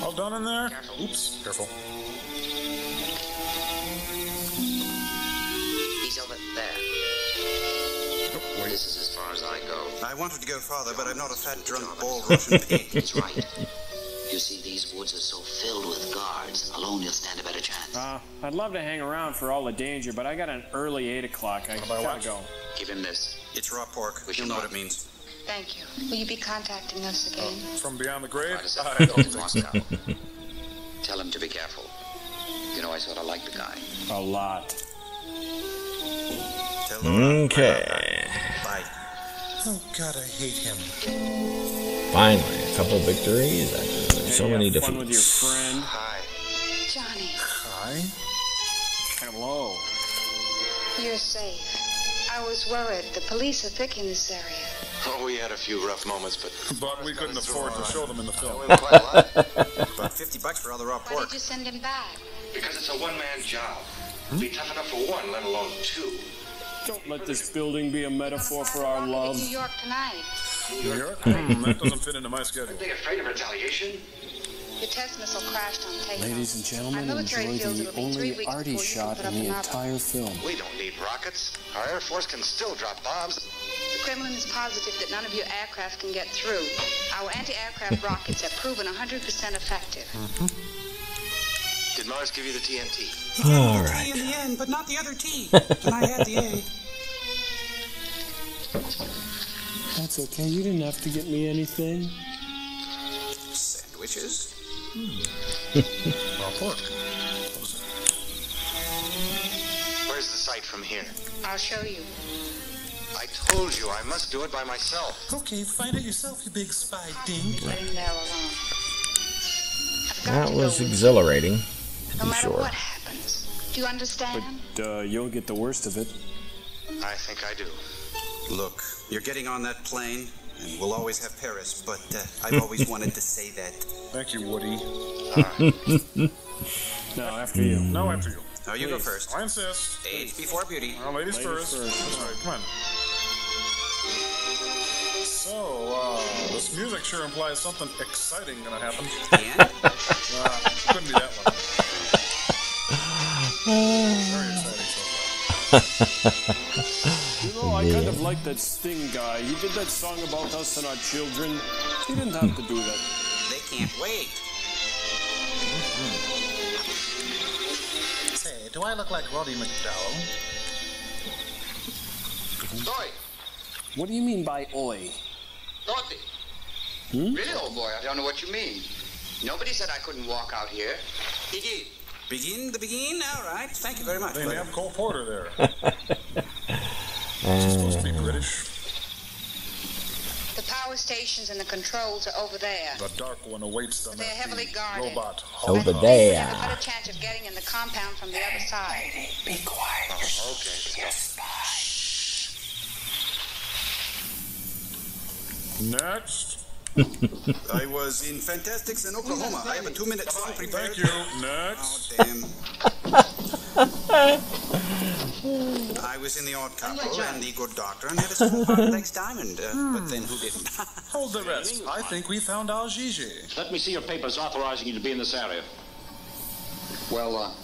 S15: All done in there? Oops, careful.
S9: He's over there. This is as far as I go.
S4: I wanted to go farther, but I'm not a fat, drunk, bald Russian pig.
S9: He's right. You see, these woods are so filled with guards. Alone, you'll stand a better chance.
S17: I'd love to hang around for all the danger, but I got an early 8 o'clock. I gotta go.
S9: Give him this.
S4: It's raw pork. You'll know what it means.
S3: Thank you. Will you be contacting us again?
S15: From beyond the grave?
S9: I don't think so. Tell him to be careful. You know, I sort of like the guy.
S17: A lot.
S1: Okay.
S4: Bye.
S15: Oh, God, I hate him.
S1: Finally, a couple victories after so many defeats.
S17: Fun with your friend.
S9: Hi.
S3: Johnny.
S15: Hi.
S17: Hello.
S3: You're safe. I was worried. The police are thick in this area.
S9: Oh, we had a few rough moments,
S15: But we couldn't afford to show them in the film.
S4: About $50 for all the raw
S3: Why
S4: pork.
S3: did you send him back?
S13: Because it's a one-man job. Be tough enough for one, let alone two.
S17: Don't let this building be a metaphor for our love.
S3: New York tonight.
S15: New York? That doesn't fit into my schedule.
S13: Are they afraid of retaliation?
S3: Your test missile crashed on takeoff.
S17: Ladies and gentlemen,
S3: Our military
S17: enjoy
S3: feels
S17: the
S3: it'll be 3
S17: only
S3: weeks
S17: arty
S3: before you
S17: shot
S3: can put
S17: in
S3: up
S17: the
S3: another.
S17: entire film.
S13: We don't need rockets. Our Air Force can still drop bombs.
S3: The Kremlin is positive that none of your aircraft can get through. Our anti-aircraft rockets have proven 100% effective.
S9: Did Mars give you the TNT?
S1: All
S4: T
S1: right.
S4: in the end, but not the other T. And I had the A.
S17: That's okay. You didn't have to get me anything.
S4: Sandwiches?
S5: Pork.
S9: Where's the site from here?
S3: I'll show you.
S9: I told you I must do it by myself.
S5: Okay, find it yourself, you big spy dink.
S3: Let him there alone.
S1: That was exhilarating, to
S3: No
S1: be
S3: matter
S1: sure.
S3: what happens. Do you understand?
S17: But you'll get the worst of it.
S9: I think I do.
S4: Look, you're getting on that plane, and we'll always have Paris, but I've always wanted to say that.
S5: Thank you, Woody.
S17: No, after you.
S5: No, after you.
S4: No, you go first.
S5: I insist.
S4: Age before beauty.
S5: Well, ladies first. All right, come on. So, this music sure implies something exciting gonna happen.
S4: And?
S5: Couldn't be that one. Very exciting so far.
S17: You know, I kind of like that Sting guy. He did that song about us and our children. He didn't have to do that.
S4: They can't wait.
S5: Say, do I look like Roddy McDowell?
S9: Oi!
S17: What do you mean by oi?
S9: Dorothy! Really, old boy, I don't know what you mean. Nobody said I couldn't walk out here. He did.
S4: Begin the begin? All right. Thank you very much.
S5: They have Cole Porter there.
S1: It's
S5: supposed to be British.
S3: The power stations and the controls are over there.
S5: The dark one awaits them.
S3: They're heavily guarded.
S5: Robot.
S1: Over
S3: We
S1: there.
S3: have a better chance of getting in the compound from the other side.
S17: Be quiet.
S9: Okay.
S17: Yes.
S5: Next.
S4: I was in Fantastics in Oklahoma. I have a 2-minute song prepared.
S5: Thank you. Next.
S4: Oh, damn. I was in the Odd Couple and the Good Doctor and had a small part of Lex Diamond. But then who didn't?
S5: Hold the rest. I think we found Al Gigi.
S10: Let me see your papers authorizing you to be in this area.
S9: Well,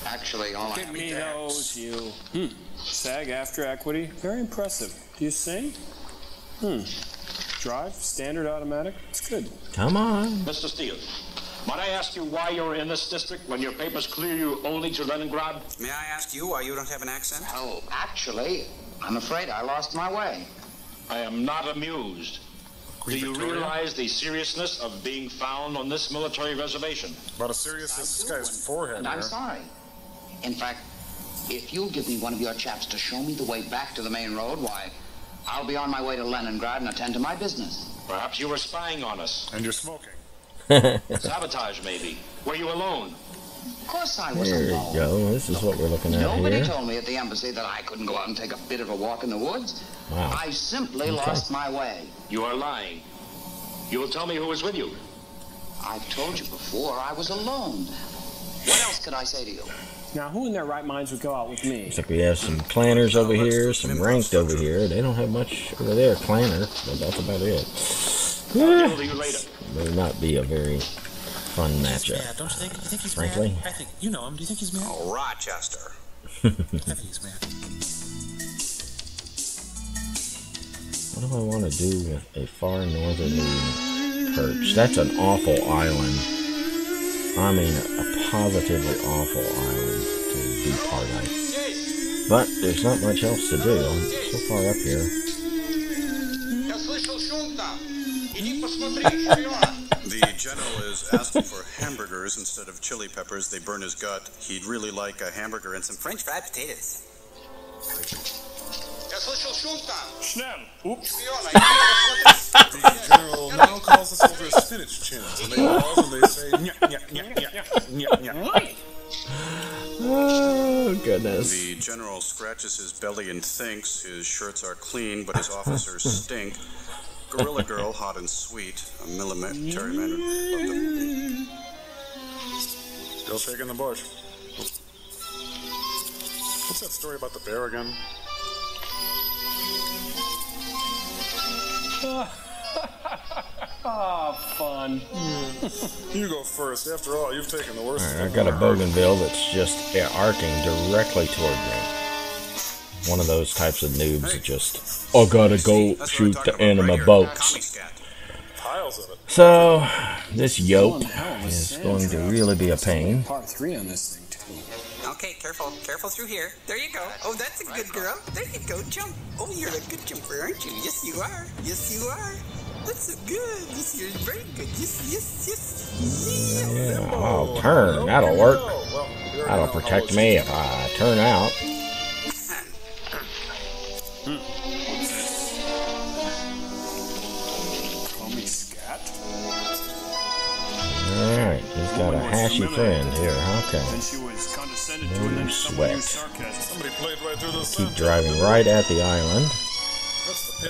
S9: actually, all I
S17: Give me those, you. SAG after equity. Very impressive. Do you sing? Drive, standard automatic. It's good.
S1: Come on.
S10: Mr. Steele, might I ask you why you're in this district when your papers clear you only to Leningrad?
S4: May I ask you why you don't have an accent?
S9: Oh, actually, I'm afraid I lost my way.
S10: I am not amused. Do you realize the seriousness of being found on this military reservation?
S5: About as serious as this guy's forehead.
S9: And I'm
S5: there.
S9: sorry. In fact, if you'll give me one of your chaps to show me the way back to the main road, why, I'll be on my way to Leningrad and attend to my business.
S10: Perhaps you were spying on us.
S5: And you're smoking.
S10: Sabotage, maybe. Were you alone?
S9: Of course I was
S1: There you
S9: alone.
S1: go. This is what we're looking at
S9: Nobody
S1: here.
S9: told me at the embassy that I couldn't go out and take a bit of a walk in the woods.
S1: Wow.
S9: I simply lost my way.
S10: You are lying. You will tell me who was with you.
S9: I've told you before, I was alone. What else could I say to you?
S17: Now, who in their right minds would go out with me?
S1: Looks like we have some clanners over here, some ranked over here. They don't have much over there, clanner, but that's about it.
S10: I'll deal with you later.
S1: May not be a very fun matchup.
S5: Yeah, don't you think? You think he's
S1: Frankly.
S5: mad? I think you know him. Do you think he's mad?
S4: Oh, Rochester.
S5: I think he's mad.
S1: What do I want to do with a far northerly perch? That's an awful island. I mean, a positively awful island to be part of. But there's not much else to do. I'm so far up here.
S4: The general is asking for hamburgers instead of chili peppers. They burn his gut. He'd really like a hamburger and some French fried potatoes.
S17: Schnell. Oops.
S5: The general now calls the soldiers spinach chins, and they pause and they say, nya, nya, nya, nya, nya, nya.
S1: Oh, goodness.
S4: The general scratches his belly and thinks his shirts are clean, but his officers stink. Gorilla Girl, hot and sweet. A military man.
S5: Still shaking the bush. What's that story about the bear again?
S17: Fun.
S5: You go first. After all, you've taken the worst.
S1: Alright, I've got a bougainville that's just arcing directly toward me. One of those types of noobs that just, I gotta go shoot the enemy boats.
S5: Piles of it.
S1: So, this yoke is going to really be a pain.
S17: Part 3 on this thing, too.
S4: Okay, careful through here. There you go. Oh, that's a good girl. There you go, jump. Oh, you're a good jumper, aren't you? Yes, you are. Yes, you are.
S6: That's so good. This is very good. Yes.
S1: Yeah, I'll turn. That'll work. That'll protect me if I turn out. Alright, he's got a hashy friend here. Okay. No sweat. Keep driving right at the island.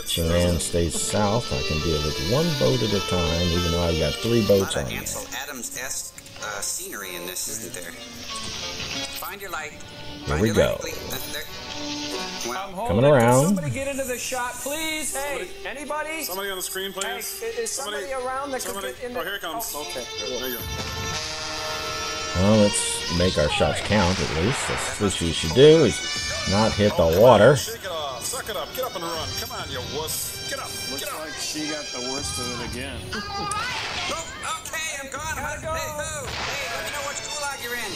S1: Swan stays south. I can deal with one boat at a time, even though I've got 3 boats on me.
S6: Ansel Adams-esque scenery in this, isn't there? Find your light.
S1: Here we go.
S2: Well,
S1: coming around.
S2: Somebody get into the shot, please. Hey, anybody?
S15: Somebody on the screen, please.
S2: Hey, is somebody around that could get in the...
S15: Oh, here it comes.
S2: Oh, okay.
S15: There you go.
S1: Well, let's make our shots count at least. That's what we should do, is not hit the water.
S15: Shake it off. Suck it up. Get up and run. Come on, you wuss. Get up.
S12: Looks like she got the worst of it again.
S6: Okay, I'm gone. Hey, let me know which gulag you're in.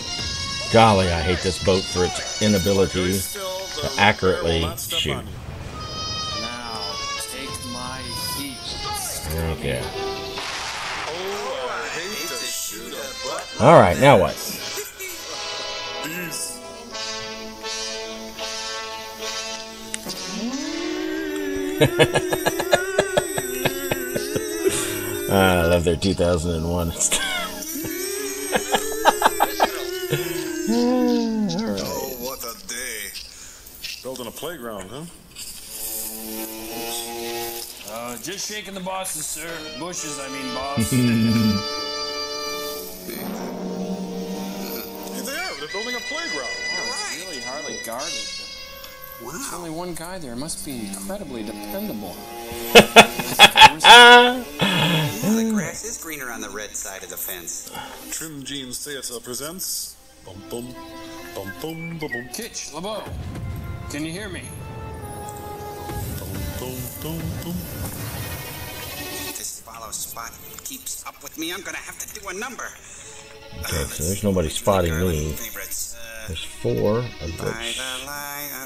S1: Golly, I hate this boat for its inability to accurately shoot.
S12: Now, take my heat.
S1: Okay.
S15: Oh, I hate to shoot a butt.
S1: Alright, now what? I love their 2001.
S8: Oh, what a day.
S15: Building a playground, huh?
S12: Just shaking the bosses, sir. Bushes, I mean, boss.
S15: They're building a playground.
S2: It's really hardly guarded. Wow. There's only one guy there. It must be incredibly dependable.
S6: The grass is greener on the red side of the fence.
S15: Trim Jeans Theater presents... Bum bum bum bum bum bum.
S2: Kitch, LeBeau, can you hear me?
S15: Bum bum bum bum.
S6: If this follow spot keeps up with me, I'm gonna have to do a number.
S1: Okay, so there's nobody spotting me. There's 4 of which I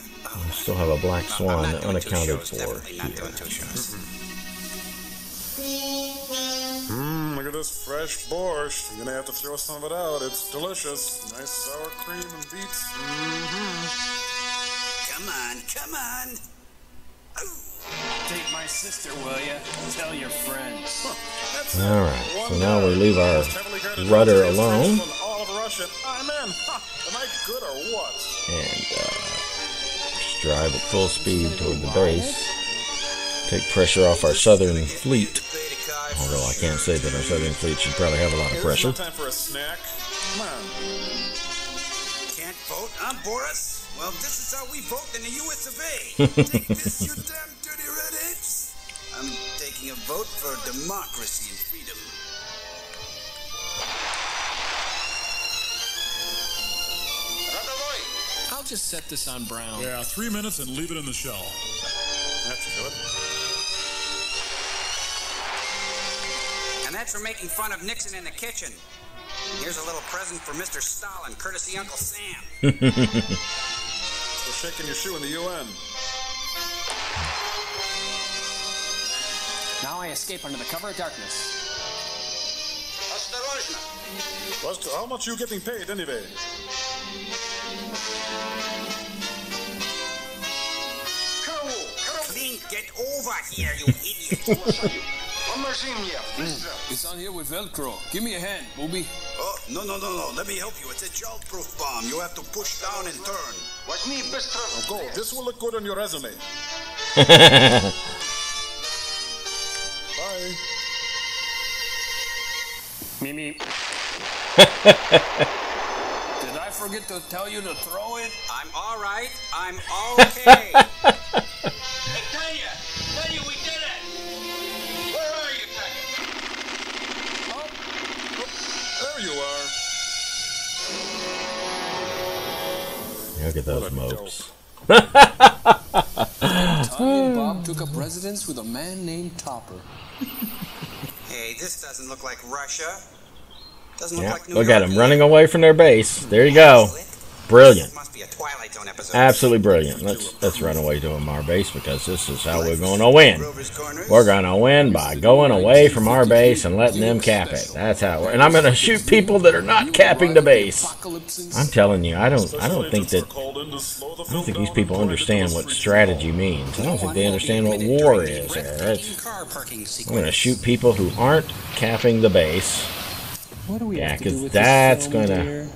S1: still have a black swan unaccounted for here.
S15: Look at this fresh borscht. I'm gonna have to throw some of it out. It's delicious. Nice sour cream and beets.
S6: Come on.
S12: Take my sister, will ya? Tell your friends.
S1: Alright, so now we leave our rudder alone.
S15: All of Russia. I'm in. Am I good or what?
S1: And just drive at full speed toward the base. Take pressure off our southern fleet. Although I can't say that our southern fleet should probably have a lot of pressure.
S15: Time for a snack. Come on.
S6: Can't vote, huh, Boris? Well, this is how we vote in the US of A. Take this, you damn dirty redheads. I'm taking a vote for democracy and freedom.
S2: I'll just set this on brown.
S16: Yeah, 3 minutes and leave it in the shell.
S15: That should do it.
S6: And that's for making fun of Nixon in the kitchen. Here's a little present for Mr. Stalin, courtesy Uncle Sam.
S15: We're shaking your shoe in the UN.
S2: Now I escape under the cover of darkness.
S15: How much are you getting paid anyway?
S6: Clean, get over here, you idiot.
S2: It's on here with Velcro. Give me a hand, booby.
S8: Oh, no. Let me help you. It's a child-proof bomb. You have to push down and turn.
S15: Oh, go. This will look good on your resume. Bye.
S12: Mimi. Did I forget to tell you to throw it?
S6: I'm all right. I'm okay.
S10: Tanya, we did it! Where are you,
S15: There you are.
S1: Look at those mopes.
S2: Tommy and Bob took up residence with a man named Topper.
S6: Hey, this doesn't look like Russia. Doesn't look
S1: Yeah,
S6: like New
S1: look
S6: York
S1: at them running away from their base. There you go. Brilliant.
S6: Must be a Twilight Zone episode.
S1: Absolutely brilliant. Let's run away to our base because this is how we're going to win. We're going to win by going away from our base and letting them cap it. That's how it works. And I'm going to shoot people that are not capping the base. I'm telling you, I don't think these people understand what strategy means. I don't think they understand what war is. I'm going to shoot people who aren't capping the base. Yeah, because that's going to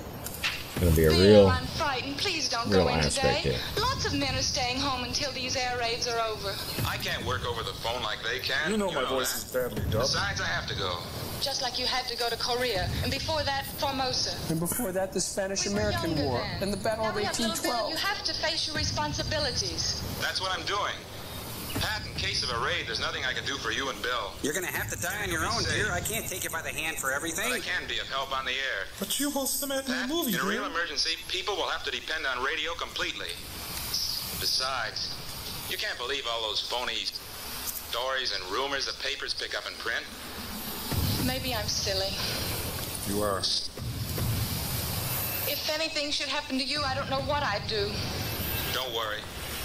S1: be a real aspect here.
S3: Lots of men are staying home until these air raids are over.
S9: I can't work over the phone like they can.
S15: You know my voice is badly dubbed.
S9: Besides, I have to go.
S3: Just like you had to go to Korea, and before that, Formosa.
S2: And before that, the Spanish-American War, and the Battle of 1812.
S3: You have to face your responsibilities.
S9: That's what I'm doing. Pat, in case of a raid, there's nothing I can do for you and Bill.
S6: You're gonna have to die on your own, dear. I can't take you by the hand for everything.
S9: But I can be of help on the air.
S15: But you host the matinee movie,
S9: in a real
S15: dear.
S9: emergency, people will have to depend on radio completely. Besides, you can't believe all those phony stories and rumors the papers pick up and print.
S3: Maybe I'm silly.
S15: You are.
S3: If anything should happen to you, I don't know what I'd do.
S9: Don't worry.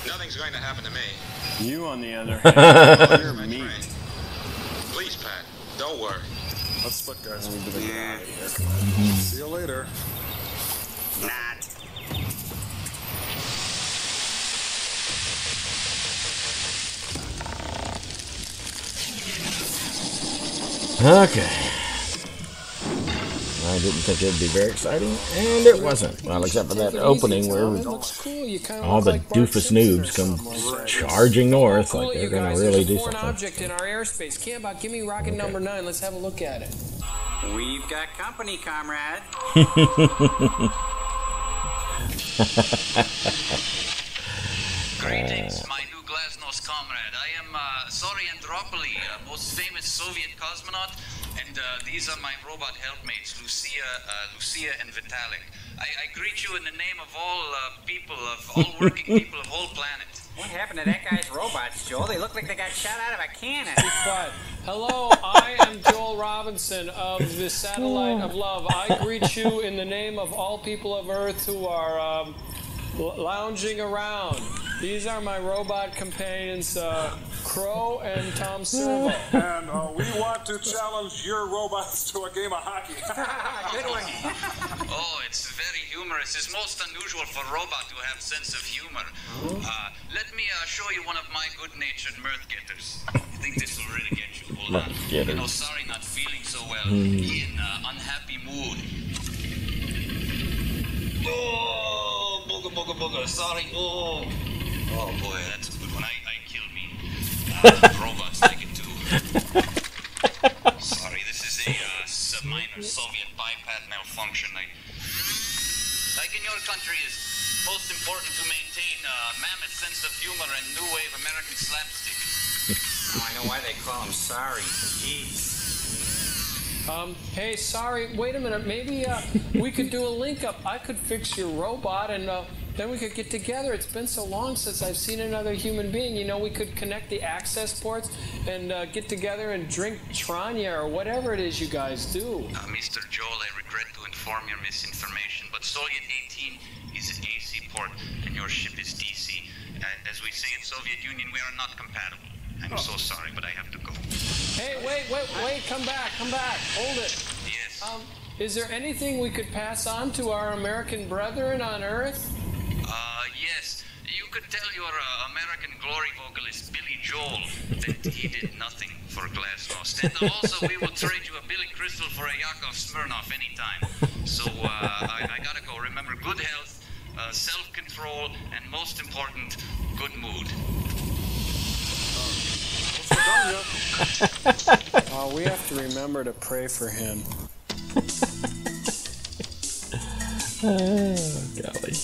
S9: Nothing's going to happen to me.
S17: You, on the other hand, you're meat.
S9: Please, Pat, don't worry.
S15: Let's split, guys. Yeah. See you later.
S6: Not.
S1: Okay. I didn't think it'd be very exciting, and it wasn't. Well, except for that opening where all the doofus noobs come charging north like they're going to really do something.
S2: Object in our airspace. Camp, give me rocket number 9. Let's have a look at it.
S6: We've got company, comrade.
S19: Greetings, my new Glasnost comrade. I am Sorry Andropoli, most famous Soviet cosmonaut, and these are my robot helpmates, Lucia and Vitalik. I greet you in the name of all all working people of whole planet.
S6: What happened to that guy's robots, Joel? They look like they got shot out of a cannon.
S2: Hello, I am Joel Robinson of the Satellite of Love. I greet you in the name of all people of Earth who are lounging around. These are my robot companions, Crow and Tom Servo.
S15: And we want to challenge your robots to a game of hockey.
S6: Good one.
S19: Oh, it's very humorous. It's most unusual for a robot to have sense of humor. Let me show you one of my good-natured mirth getters. I think this will really get you. Hold on. You know, sorry, not feeling so well. In unhappy mood. Oh, booga, booga, booga. Sorry. Oh boy, that's a good one. I killed me. Robots like it too. Sorry, this is a minor Soviet biped malfunction. Like in your country, it's most important to maintain a mammoth sense of humor and new wave American slapstick.
S6: Oh, I know why they call him Sorry. Jeez.
S2: Hey, Sorry, wait a minute. Maybe we could do a link up. I could fix your robot and then we could get together. It's been so long since I've seen another human being. You know, we could connect the access ports and get together and drink Tranya or whatever it is you guys do.
S19: Mr. Joel, I regret to inform your misinformation, but Soviet 18 is an AC port and your ship is DC. As we say in Soviet Union, we are not compatible. I'm so sorry, but I have to go.
S2: Hey, wait, come back, hold it.
S19: Yes.
S2: Is there anything we could pass on to our American brethren on Earth?
S19: Yes. You could tell your American glory vocalist, Billy Joel, that he did nothing for Glasnost. And also, we will trade you a Billy Crystal for a Yakov Smirnoff anytime. So, I gotta go. Remember, good health, self-control, and most important, good mood.
S2: We have to remember to pray for him.
S1: Oh, golly.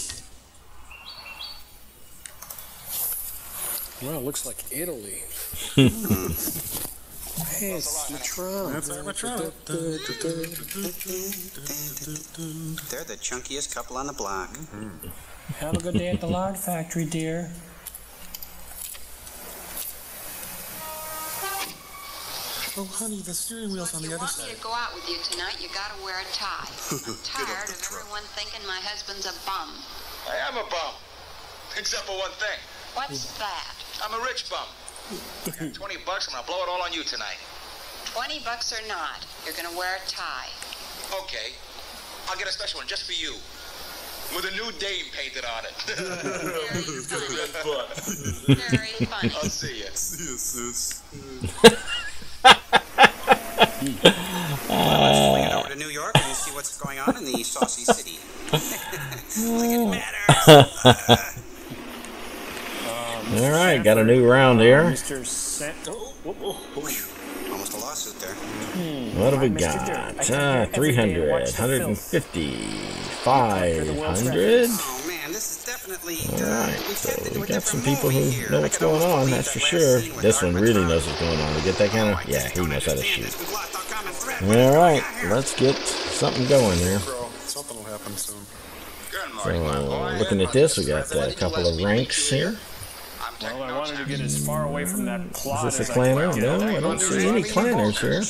S2: Well, it looks like Italy. Hey, it's Matron.
S6: They're the chunkiest couple on the block.
S18: Have a good day at the lard factory, dear.
S5: Oh, honey, the steering wheel's on the other side.
S3: If you want me to go out with you tonight, you gotta wear a tie. I'm tired of everyone thinking my husband's a bum.
S9: I am a bum. Except for one thing.
S3: What's that?
S9: I'm a rich bum. $20, I'm gonna blow it all on you tonight.
S3: $20 or not, you're gonna wear a tie.
S9: Okay. I'll get a special one just for you. With a new dame painted on it.
S5: He's got a red butt.
S3: Very funny.
S9: I'll see you.
S5: See you, sis.
S6: Swing it over to New York and see what's going on in the saucy city. Like it matters.
S1: All right, got a new round here.
S6: Mr. Almost a lawsuit there.
S1: What have we got? 300, 150, 500.
S6: Oh man, this is definitely.
S1: Alright, so we got some people who know what's going on, that's for sure. This one really knows what's going on. To get that kind of. Yeah, he knows how to shoot. Alright, let's get something going here.
S5: Something will happen soon.
S1: So, looking at this, we got a couple of ranks here.
S18: Well, I wanted to get as far away from that plot
S1: Is this a
S18: as I
S1: clanner?
S18: could.
S1: No, I don't see any clanners here.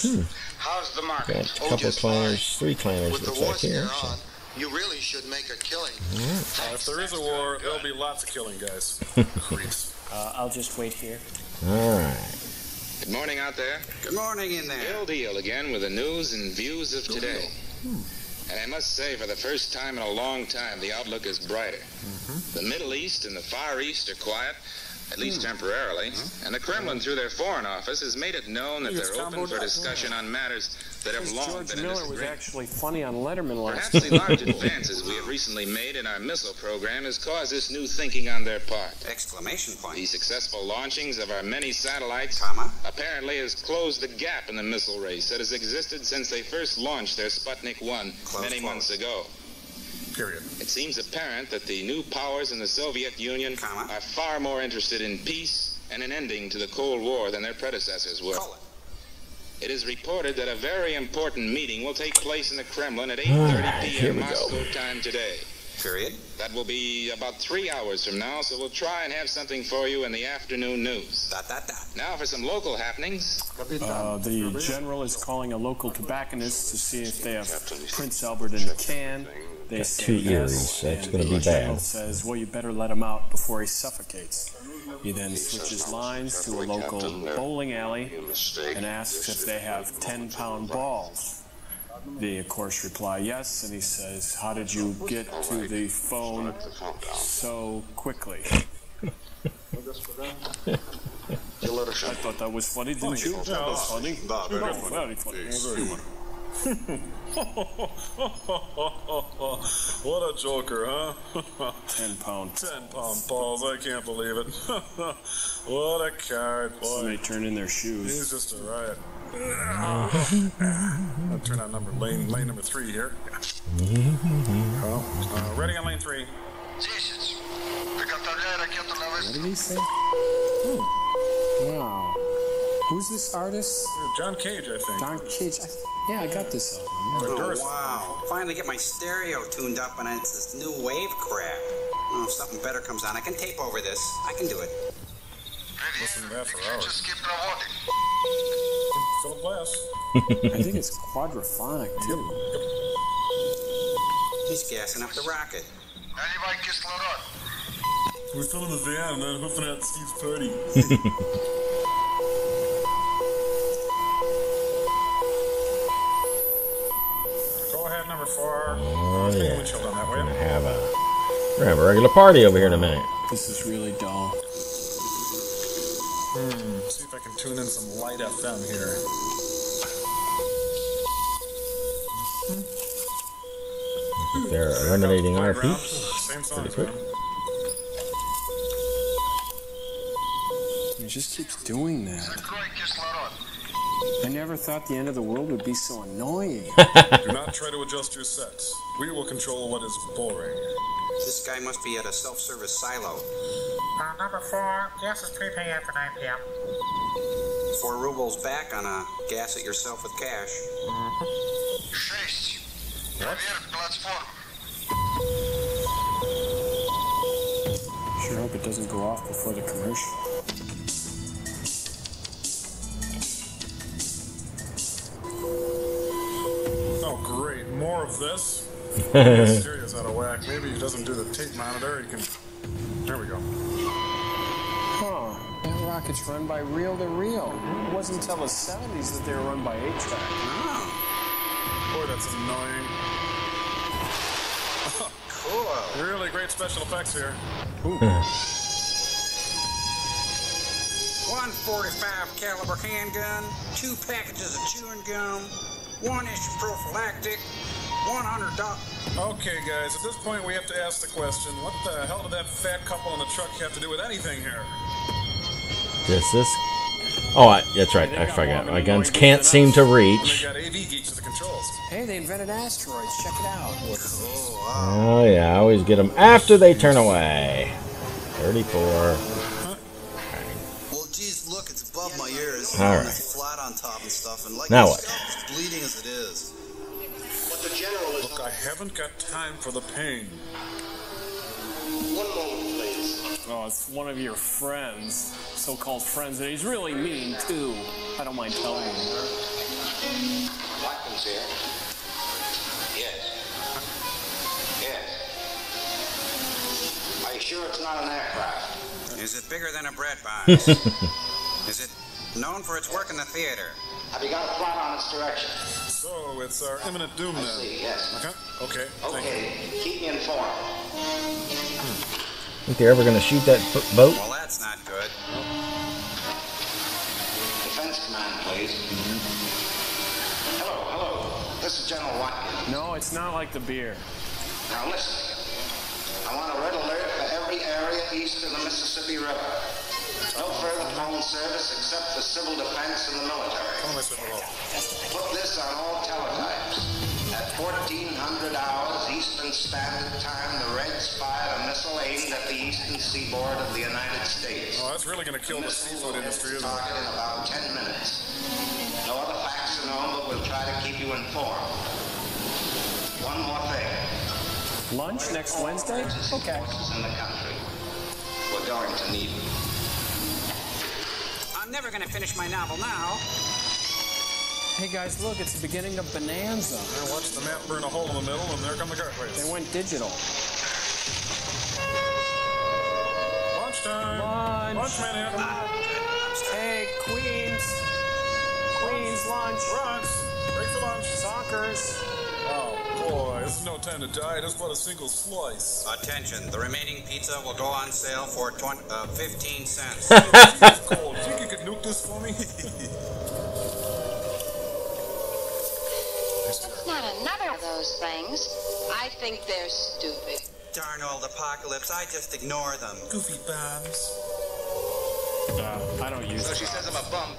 S9: How's the market?
S1: Got a couple of clanners, 3 clanners looks like here. So.
S9: You really should make a killing.
S5: If there is a war, there'll be lots of killing, guys. Creeps.
S18: I'll just wait here.
S1: Alright.
S9: Good morning out there.
S6: Good morning in there.
S9: Bill Deal again with the news and views of today. And I must say, for the first time in a long time, the outlook is brighter. The Middle East and the Far East are quiet, at least temporarily, and the Kremlin, through their foreign office, has made it known that they're open for discussion on matters that have long
S18: George
S9: been in
S18: Miller was
S9: disagreement.
S18: actually funny on Letterman last
S9: Perhaps the large advances we have recently made in our missile program has caused this new thinking on their part.
S6: Exclamation point.
S9: The successful launchings of our many satellites apparently has closed the gap in the missile race that has existed since they first launched their Sputnik 1 many months ago.
S5: Period.
S9: It seems apparent that the new powers in the Soviet Union are far more interested in peace and an ending to the Cold War than their predecessors were. It is reported that a very important meeting will take place in the Kremlin at 8:30 p.m. Moscow time today.
S6: Period.
S9: That will be about 3 hours from now, so we'll try and have something for you in the afternoon news. Now for some local happenings.
S18: The general is calling a local tobacconist to see if they have Prince Albert in a can. They
S1: Got
S18: say
S1: 2
S18: yes,
S1: earrings, that's
S18: and
S1: going to be
S18: the general
S1: bad.
S18: says, well, you better let him out before he suffocates. He then switches lines to a local bowling alley and asks if they have 10-pound balls. They, of course, reply yes, and he says, how did you get to the phone so quickly? I thought that was funny, didn't you? That was funny. Very funny.
S5: What a joker, huh?
S18: 10-pound.
S5: 10-pound balls, I can't believe it. What a card, boy.
S18: Somebody turn in their shoes.
S5: He's just a riot. I'll turn on lane number 3 here. Ready on lane 3.
S18: What did he say? Wow. Who's this artist?
S5: John Cage, I think.
S18: John Cage. Yeah, I got this album.
S6: Oh, wow. Finally get my stereo tuned up, and it's this new wave crap. Oh, if something better comes on, I can tape over this. I can do it.
S5: Listen to that for hours.
S9: Just keep promoting.
S5: Fill a glass.
S18: I think it's quadraphonic, too.
S6: He's gassing up the rocket.
S5: We're still in the van and then hoofing at Steve's party. Go ahead, number 4.
S1: Oh, yeah.
S5: Windshield on that way.
S1: We're going to have a regular party over here in a minute.
S18: This is really dull.
S5: See if I can tune in some light FM here.
S1: They're eliminating our peeps.
S5: Same
S1: Pretty
S5: songs,
S1: quick.
S5: man.
S18: He just keeps doing that. I never thought the end of the world would be so annoying.
S5: Do not try to adjust your sets. We will control what is boring.
S6: This guy must be at a self-service silo.
S18: Number 4, gas is 3 p.m. for 9 p.m.
S6: 4 rubles back on a gas it yourself with cash.
S18: Sure hope it doesn't go off before the commercial.
S15: More of this. The stereo's out of whack. Maybe he doesn't do the tape monitor. He can. There we go.
S18: Huh. That rocket's run by reel-to-reel. It wasn't until the 70s that they were run by 8-track.
S15: Oh. Boy, that's annoying.
S4: Cool.
S15: Really great special effects here.
S4: Ooh. 145 caliber handgun, 2 packages of chewing gum, 1 issue prophylactic, $100.
S15: Okay, guys, at this point we have to ask the question, what the hell did that fat couple in the truck have to do with anything here?
S1: This. Oh, that's right. I forgot. My guns can't seem to reach.
S15: They got AV geeks at the controls.
S18: Hey, they invented asteroids. Check it out.
S1: Oh, yeah. I always get them after they turn away. 34.
S4: Well, geez, look, it's above my ears.
S1: All right.
S4: It's flat on top and stuff, and like
S1: now
S4: the
S1: what?
S4: scalp is bleeding as it is.
S5: But the general is...
S15: Look, I haven't got time for the pain.
S5: One moment, please.
S18: Oh, it's one of your friends. So-called friends. And he's really mean, too. I don't mind telling you.
S9: Watkins here. Yes. Yes. Are you sure it's not an aircraft?
S4: Is it bigger than a bread box? Is it known for its work in the theater?
S9: Have you got a plot on its direction?
S15: So, it's our imminent doom
S9: I
S15: then.
S9: see, yes.
S15: Okay.
S9: Okay, keep me informed.
S1: Think they're ever going to shoot that boat?
S4: Well, that's not good.
S9: Defense command, please. Hello. This is General Watkins.
S18: No, it's not like the beer.
S9: Now listen. I want a red alert for every area east of the Mississippi River. No further phone service except for civil defense and the military. Put this on all teletypes. At 1400 hours Eastern Standard Time, the Reds fired a missile aimed at the eastern seaboard of the United States.
S15: Oh, that's really going to kill the seafood industry, isn't it?
S9: Target in about 10 minutes. No other facts are known, but we'll try to keep you informed. One more thing.
S18: Lunch next Wednesday? Okay.
S9: Forces in the country. We're going to need them.
S4: I'm never going to finish my novel now.
S18: Hey guys, look, it's the beginning of Bonanza.
S15: I watched the map burn a hole in the middle, and there come the cartways.
S18: They went digital.
S15: Lunchtime. Lunch, Manhattan.
S18: Hey, Queens, lunch.
S15: Rocks. Break for lunch.
S18: Sockers.
S15: Oh, boy, this is no time to die. Just want a single slice.
S4: Attention, the remaining pizza will go on sale for 15 cents.
S15: It's cold. Do you think you could nuke this for me?
S3: It's not another of those things. I think they're stupid.
S4: Darn old apocalypse, I just ignore them.
S15: Goofy bombs.
S18: I don't use
S9: So she says I'm a bum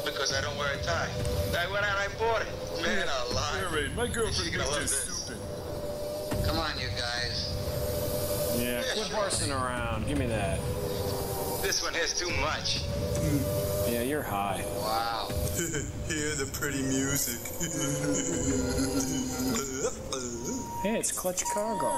S9: because I don't wear a tie. I went out and I bought it. Man alive.
S15: You're right. My girlfriend
S9: gonna
S15: is
S9: love
S15: just
S9: this.
S15: stupid.
S9: Come on, you guys.
S18: Yeah, quit horsing around. Give me that.
S9: This one has too much.
S18: Yeah, you're high.
S9: Wow.
S4: Hear the pretty music.
S18: Hey, it's Clutch Cargo.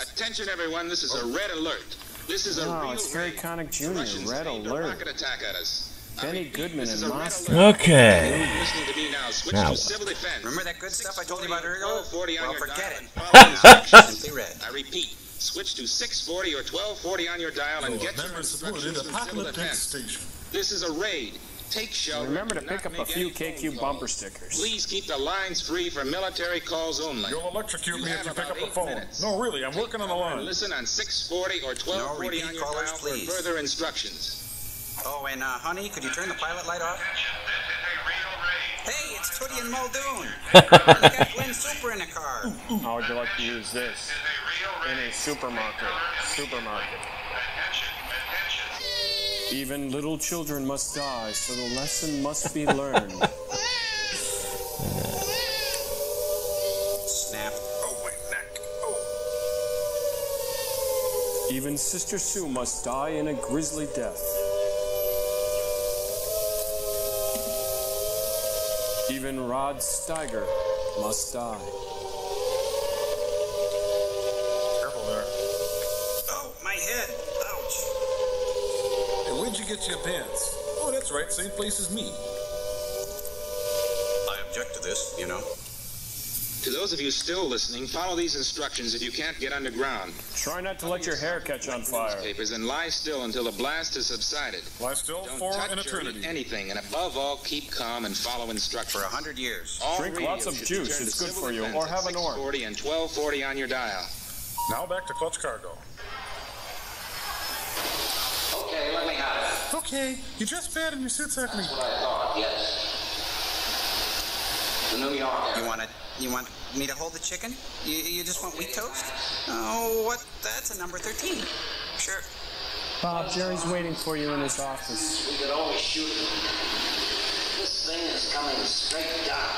S9: Attention, everyone. This is a red alert. This is a real
S18: It's Gary Connick Jr.
S9: Russians
S18: Red
S9: aimed a
S18: Alert.
S9: rocket attack at us.
S18: Benny Goodman
S9: this is
S18: and
S9: a red
S18: Moscow.
S9: alert.
S1: Okay.
S9: Listening to me now. Switch
S1: Now
S9: to
S1: what?
S9: civil defense.
S4: Remember that good stuff I told you about earlier?
S9: 1240 on
S4: Well,
S9: your
S4: forget
S9: dial
S4: it.
S9: and follow instructions.
S4: Simply red.
S9: I repeat. Switch to 640 or 1240 on your dial and get your instructions from civil defense.
S15: Station.
S9: This is a raid. Take shelter.
S18: Remember to
S9: Do
S18: pick
S9: not
S18: up a
S9: make
S18: few
S9: any phone
S18: KQ
S9: calls.
S18: bumper stickers.
S9: Please keep the lines free for military calls only.
S15: You'll electrocute me if you pick
S9: have
S15: up the
S9: about
S15: phone.
S9: 8 minutes.
S15: No, really, I'm working on the line.
S9: Listen on 640 or 1240
S4: repeat
S9: on your
S4: callers,
S9: dial
S4: please.
S9: for further instructions.
S4: Oh, and honey, could you turn the pilot light off? Hey, it's Tootie and Muldoon. I got Glenn Super in the car.
S18: How would you like to use this? In a supermarket. Even little children must die, so the lesson must be learned.
S4: Snap. Oh, my neck. Oh.
S18: Even Sister Sue must die in a grisly death. Even Rod Steiger must die.
S15: Careful there.
S4: Oh, my head. Ouch.
S15: Hey, where'd you get your pants? Oh, that's right. Same place as me.
S4: I object to this, you know.
S9: To those of you still listening, follow these instructions if you can't get underground.
S18: Try not to let your hair catch on fire.
S9: Newspapers and lie still until the blast has subsided.
S15: Lie still for an eternity.
S9: Anything, and above all, keep calm and follow instructions.
S6: For 100 years.
S18: Drink lots of juice. It's good for you. Or have an orange.
S9: 640 and 1240 on your dial.
S15: Now back to clutch cargo.
S14: Okay, let me have it.
S15: Okay, you dressed bad in your suit, Sackney.
S14: That's what I thought, yes. The New York.
S6: You want me to hold the chicken? You just want wheat toast? Oh, what? That's a number 13. Sure.
S18: Bob, Jerry's waiting for you in his office.
S14: We could always shoot him. This thing is coming straight down.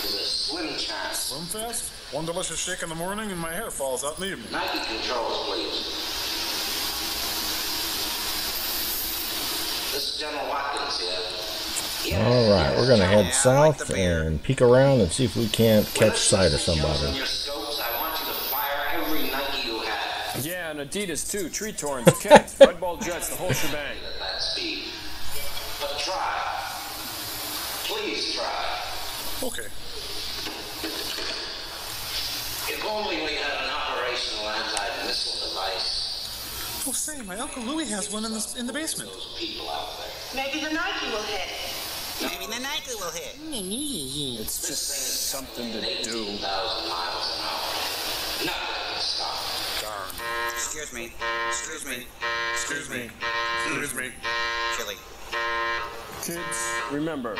S14: There's a slim chance.
S15: Swim fast? One delicious shake in the morning and my hair falls out in the evening.
S14: Nike controls, please. This is General Watkins here.
S1: Alright, we're going to head south and peek around and see if we can't catch sight of somebody.
S18: Yeah, and Adidas too. Tree torns, kids, red ball jets, the whole shebang.
S14: At that speed. But try. Please try.
S15: Okay.
S14: If only we had an operational anti-missile device.
S15: Oh, say, my Uncle Louie has one in the basement.
S14: Those people out there.
S3: Maybe the Nike will hit.
S6: Maybe the Nike will hit.
S18: It's just something to do.
S14: 18,000 miles an hour. Nothing can stop.
S15: Darn.
S6: Excuse me. Excuse me.
S15: Excuse me. Excuse me.
S6: Chili.
S18: Kids, remember,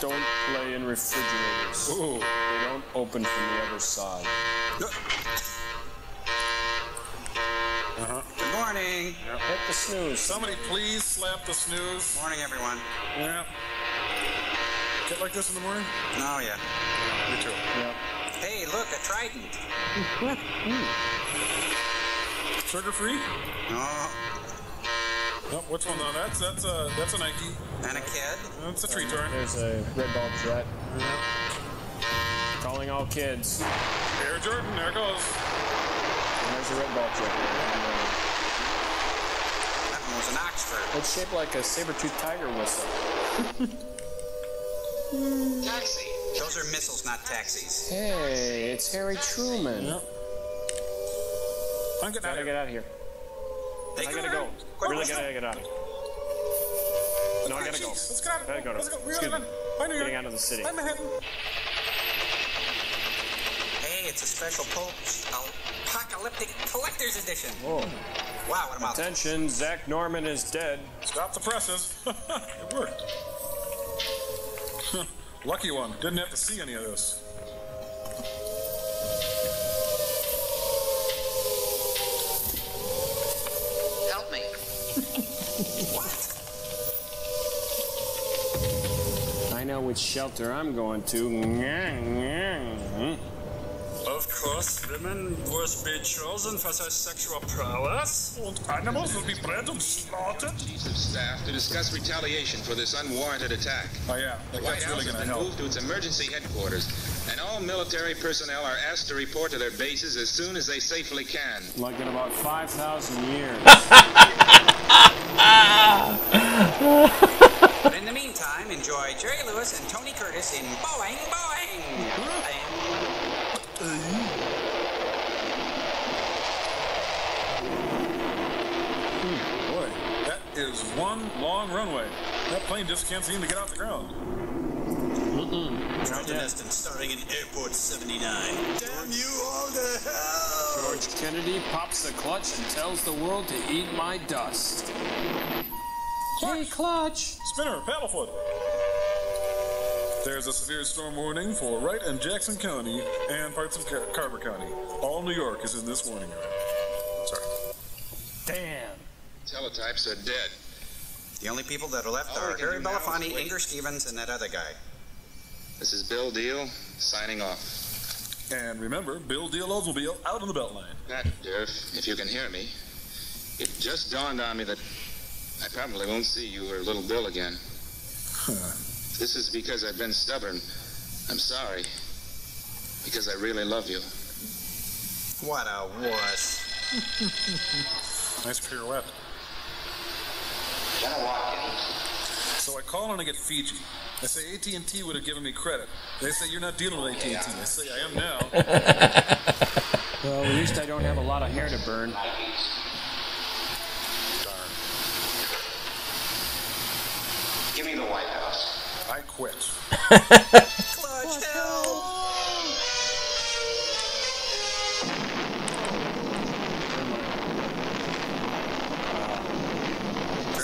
S18: don't play in refrigerators.
S15: Ooh.
S18: They don't open from the other side.
S6: Good morning.
S15: Yep.
S18: Hit the snooze.
S15: Somebody please slap the snooze.
S6: Morning, everyone.
S15: Yeah. Get like this in the morning?
S6: Oh, yeah.
S15: Me too.
S18: Yep.
S6: Hey, look, a trident.
S15: Sugar free?
S6: Oh,
S15: Oh, which one? No, that's a Nike.
S6: and a kid.
S15: That's a tree torn.
S18: There's a red ball jet. Calling all kids.
S15: Air Jordan, there it goes.
S18: And there's a red ball jet.
S6: That one was an Oxford.
S18: It's shaped like a saber-toothed tiger whistle.
S6: Taxi. Those are missiles, not taxis.
S18: Hey, it's Harry Truman.
S15: Yep. I'm getting out
S18: Gotta
S15: of
S18: get
S15: here.
S18: out of here.
S15: Hey,
S18: I
S15: come
S18: gotta
S15: here.
S18: go.
S15: Quick,
S18: Really
S15: let's
S18: gotta
S15: go.
S18: get out. No, I gotta go.
S15: Let's get out of
S18: Gotta go.
S15: Let's go. We
S18: Excuse
S15: gotta
S18: me.
S15: go. Bye, New York.
S18: Getting out of the city.
S15: Bye, Manhattan.
S6: Hey, it's a special apocalyptic collector's edition.
S18: Whoa.
S6: Wow, what a mouthful.
S18: Attention, Zach Norman is dead.
S15: Stop the presses. It worked. Lucky one. Didn't have to see any of this.
S6: Help me. What?
S18: I know which shelter I'm going to.
S8: Of course, women would be chosen for their sexual prowess.
S15: And animals will be bred and slaughtered.
S9: Chiefs of staff to discuss retaliation for this unwarranted attack.
S15: Oh, yeah.
S9: The
S15: Like,
S9: White
S15: that's
S9: House
S15: really
S9: has
S15: going to
S9: been
S15: help.
S9: moved to its emergency headquarters, and all military personnel are asked to report to their bases as soon as they safely can.
S18: Like in about 5,000 years.
S6: But in the meantime, enjoy Jerry Lewis and Tony Curtis in Boing Boing.
S15: Boy, that is one long runway. That plane just can't seem to get off the ground.
S8: Charlton Heston starring in Airport 79. Damn you all to hell!
S18: George Kennedy pops the clutch and tells the world to eat my dust. Hey, Clutch!
S15: Spinner, paddlefoot. There's a severe storm warning for Wright and Jackson County and parts of Carver County. All New York is in this warning area. Sorry.
S18: Damn.
S9: Teletypes are dead.
S6: The only people that are left
S9: All we
S6: are
S9: can
S6: Harry
S9: do now is
S6: Belafonte,
S9: wait.
S6: Inger Stevens, and that other guy.
S9: This is Bill Deal, signing off.
S15: And remember, Bill Deal Oldsmobile out on the Beltline.
S9: Pat, Durf, if you can hear me, it just dawned on me that I probably won't see you or little Bill again. This is because I've been stubborn. I'm sorry. Because I really love you.
S6: What a wuss.
S15: Nice pirouette.
S14: General Watkins.
S15: So I call and I get Fiji. I say AT&T would have given me credit. They say you're not dealing with AT&T. I say I am now.
S18: Well, at least I don't have a lot of hair to burn.
S15: Darn.
S9: Give me the White House.
S15: I quit.
S6: Clutch, help!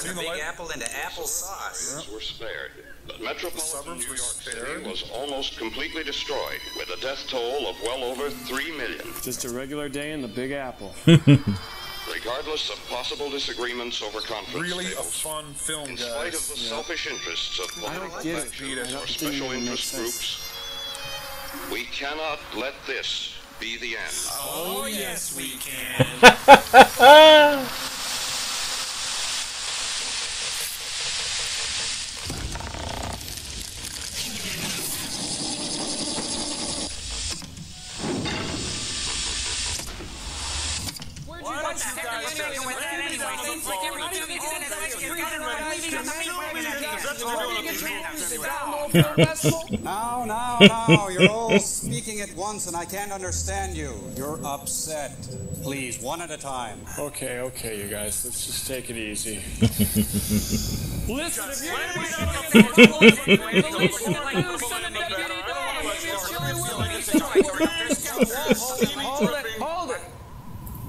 S6: Turn the Big Apple into applesauce.
S13: Were spared, but metropolitan New York City was almost completely destroyed, with a death toll of well over 3 million.
S18: Just a regular day in the Big Apple.
S13: Regardless of possible disagreements over conference
S15: Really
S13: tables,
S15: a fun film,
S13: in
S15: guys.
S13: spite of the selfish interests of political factions or special
S18: even make
S13: interest
S18: sense.
S13: groups, we cannot let this be the end.
S6: Oh, yes, we can. Now, you're all speaking at once and I can't understand you. You're upset. Please, one at a time.
S18: Okay, you guys, let's just take it easy. Listen, if Hold it.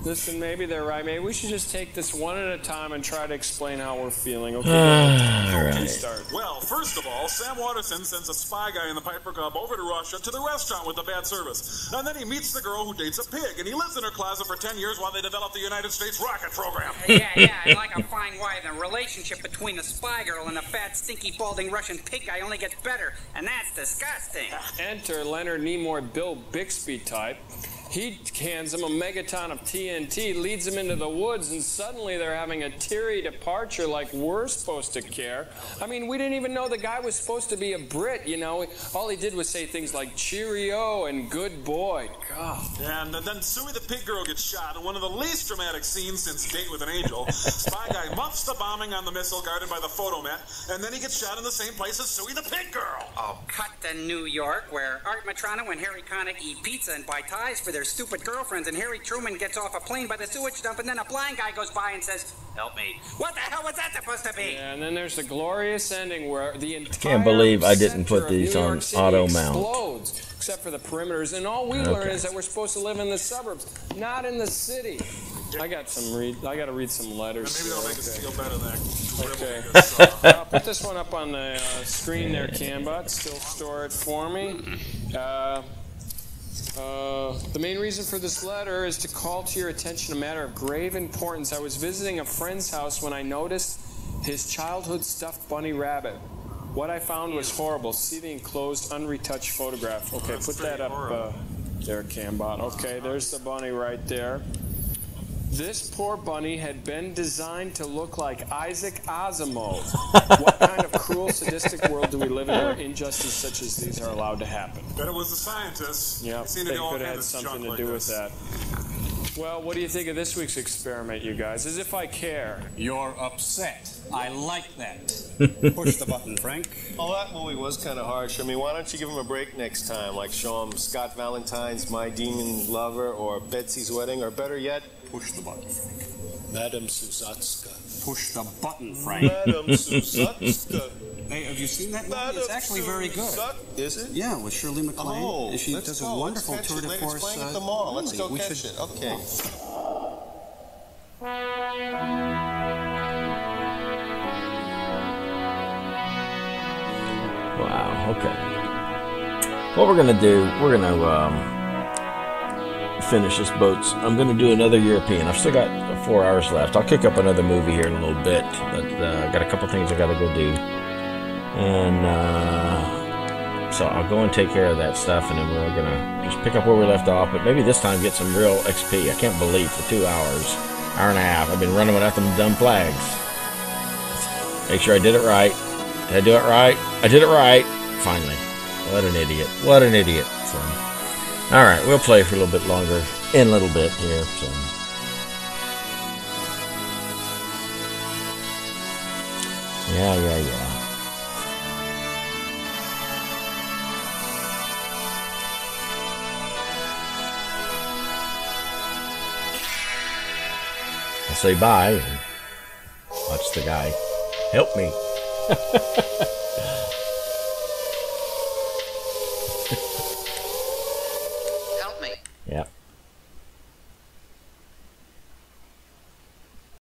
S18: Listen, maybe they're right. Maybe we should just take this one at a time and try to explain how we're feeling. Okay.
S1: All right.
S18: Start.
S15: Well, first of all, Sam Waterston sends a spy guy in the Piper Cub over to Russia to the restaurant with the bad service. And then he meets the girl who dates a pig, and he lives in her closet for 10 years while they develop the United States rocket program.
S20: Yeah, and like a fine wine, the relationship between the spy girl and the fat, stinky, balding Russian pig guy only gets better, and that's disgusting.
S18: Enter Leonard Nimoy, Bill Bixby type. He hands him a megaton of TNT, leads him into the woods, and suddenly they're having a teary departure like we're supposed to care. I mean, we didn't even know the guy was supposed to be a Brit, you know. All he did was say things like cheerio and good boy. God.
S15: And then Suey the pig girl gets shot in one of the least dramatic scenes since Date with an Angel. Spy guy muffs the bombing on the missile guarded by the photomat, and then he gets shot in the same place as Suey the pig girl.
S20: Oh, cut to New York, where Art Matrano and Harry Connick eat pizza and buy ties for their stupid girlfriends, and Harry Truman gets off a plane by the sewage dump, and then a blind guy goes by and says, "Help me." What the hell was that supposed to be?
S18: Yeah, and then there's the glorious ending where the entire
S1: Can't believe I didn't put these on auto mount.
S18: Explodes, except for the perimeters, and all we learn is that we're supposed to live in the suburbs, not in the city. I got to read some letters.
S15: Maybe that'll make us feel better than that.
S18: Okay. I'll put this one up on the screen there, Cambot. Still store it for me. The main reason for this letter is to call to your attention a matter of grave importance. I was visiting a friend's house when I noticed his childhood stuffed bunny rabbit. What I found was horrible. See the enclosed, unretouched photograph. Okay, put that up there, Cambot. Okay, there's the bunny right there. This poor bunny had been designed to look like Isaac Asimov. What kind of cruel, sadistic world do we live in where injustice such as these are allowed to happen?
S15: Bet it was the scientists.
S18: Yeah,
S15: They
S18: they could have had something to do with that. Well, what do you think of this week's experiment, you guys? As if I care.
S6: You're upset. I like that. Push the button, Frank.
S7: Well, that movie was kind of harsh. I mean, why don't you give him a break next time? Like show him Scott Valentine's My Demon Lover or Betsy's Wedding, or better yet,
S6: push the button, Frank.
S12: Madame Susatska.
S6: Push the button, Frank.
S7: Madame Susatska.
S6: Hey, have you seen that movie? It's actually very good.
S7: Is it?
S6: Yeah, with Shirley MacLaine.
S7: Oh,
S6: she
S7: let's
S6: does
S7: go.
S6: a wonderful
S7: Let's
S6: tour de
S7: catch it.
S6: force.
S7: It's playing at the mall. Let's go
S6: movie.
S7: catch it. Okay.
S1: Wow, okay. What we're going to do, we're going to finish this boats. I'm going to do another European. I've still got 4 hours left. I'll kick up another movie here in a little bit, but I've got a couple things I got to go do. And so I'll go and take care of that stuff, and then we're going to just pick up where we left off, but maybe this time get some real XP. I can't believe for 2 hours, hour and a half, I've been running without them dumb flags. Make sure I did it right. Did I do it right? I did it right. Finally. What an idiot. What an idiot. So, all right, we'll play for a little bit longer in a little bit here. So. Yeah. say bye and watch the guy help me.